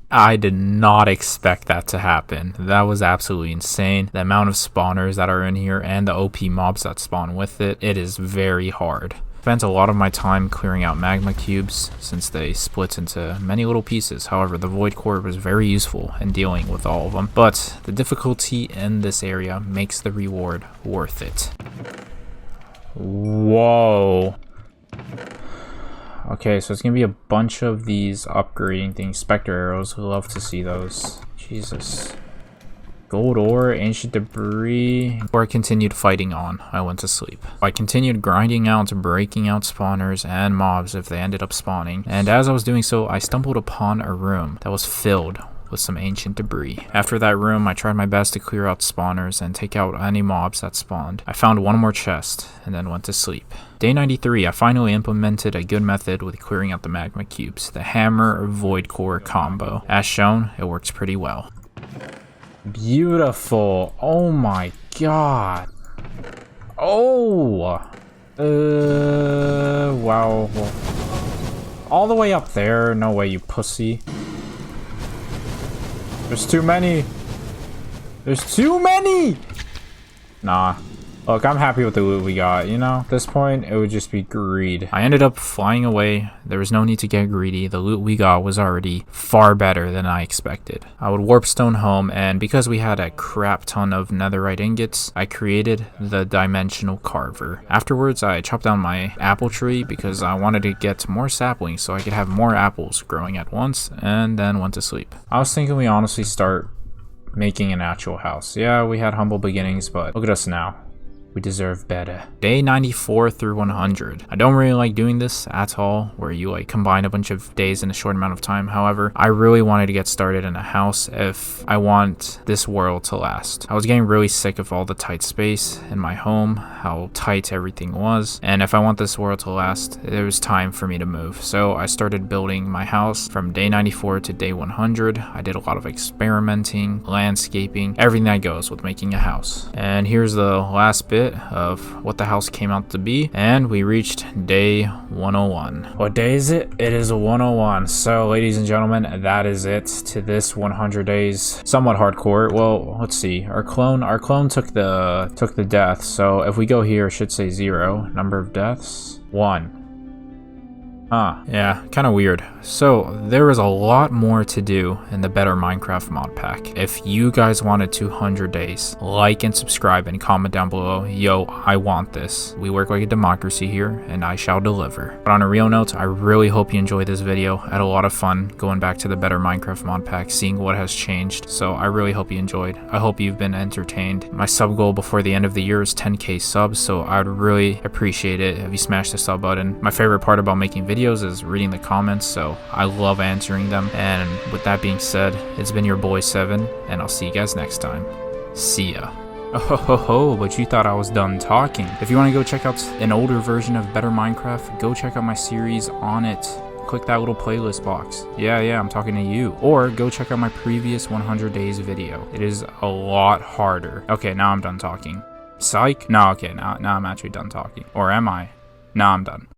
I did not expect that to happen. That was absolutely insane. The amount of spawners that are in here and the OP mobs that spawn with it, it is very hard. Spent a lot of my time clearing out magma cubes since they split into many little pieces. However, the void core was very useful in dealing with all of them. But the difficulty in this area makes the reward worth it. Whoa. Okay, so it's gonna be a bunch of these upgrading things. Spectre arrows, love to see those. Jesus. Gold ore, ancient debris. Before I continued fighting on, I went to sleep. I continued grinding out, breaking out spawners and mobs if they ended up spawning. And as I was doing so, I stumbled upon a room that was filled with some ancient debris. After that room, I tried my best to clear out spawners and take out any mobs that spawned. I found one more chest and then went to sleep. Day 93, I finally implemented a good method with clearing out the magma cubes, the hammer void core combo. As shown, it works pretty well. Beautiful. Oh my god. Oh. Wow. All the way up there? No way, you pussy. There's too many. There's too many! Nah. Look, I'm happy with the loot we got, you know? At this point, it would just be greed. I ended up flying away. There was no need to get greedy. The loot we got was already far better than I expected. I would warpstone home, and because we had a crap ton of netherite ingots, I created the dimensional carver. Afterwards, I chopped down my apple tree because I wanted to get more saplings so I could have more apples growing at once, and then went to sleep. I was thinking we honestly start making an actual house. Yeah, we had humble beginnings, but look at us now. We deserve better. Day 94 through 100. I don't really like doing this at all, where you like combine a bunch of days in a short amount of time. However, I really wanted to get started in a house if I want this world to last. I was getting really sick of all the tight space in my home, how tight everything was, and if I want this world to last, it was time for me to move. So I started building my house from day 94 to day 100. I did a lot of experimenting, landscaping, everything that goes with making a house. And here's the last bit of what the house came out to be, and we reached day 101. What day is it? It is a 101. So ladies and gentlemen, that is it to this 100 days. Somewhat hardcore. Well, let's see. Our clone took the death. So if we go here, it should say 0. Number of deaths 1. Yeah, kind of weird. So there is a lot more to do in the Better Minecraft mod pack. If you guys wanted 200 days, like and subscribe and comment down below. Yo, I want this. We work like a democracy here, and I shall deliver. But on a real note, I really hope you enjoyed this video. I had a lot of fun going back to the Better Minecraft mod pack, seeing what has changed. So I really hope you enjoyed. I hope you've been entertained. My sub goal before the end of the year is 10k subs, so I would really appreciate it if you smash the sub button. My favorite part about making videos is reading the comments, so I love answering them. And with that being said, it's been your boy 7, and I'll see you guys next time. See ya. Oh, but you thought I was done talking. If you want to go check out an older version of Better Minecraft, go check out my series on it. Click that little playlist box. Yeah, I'm talking to you. Or go check out my previous 100 days video. It is a lot harder. Okay, now I'm done talking. Psych? No, okay, now I'm actually done talking. Or am I? No, I'm done.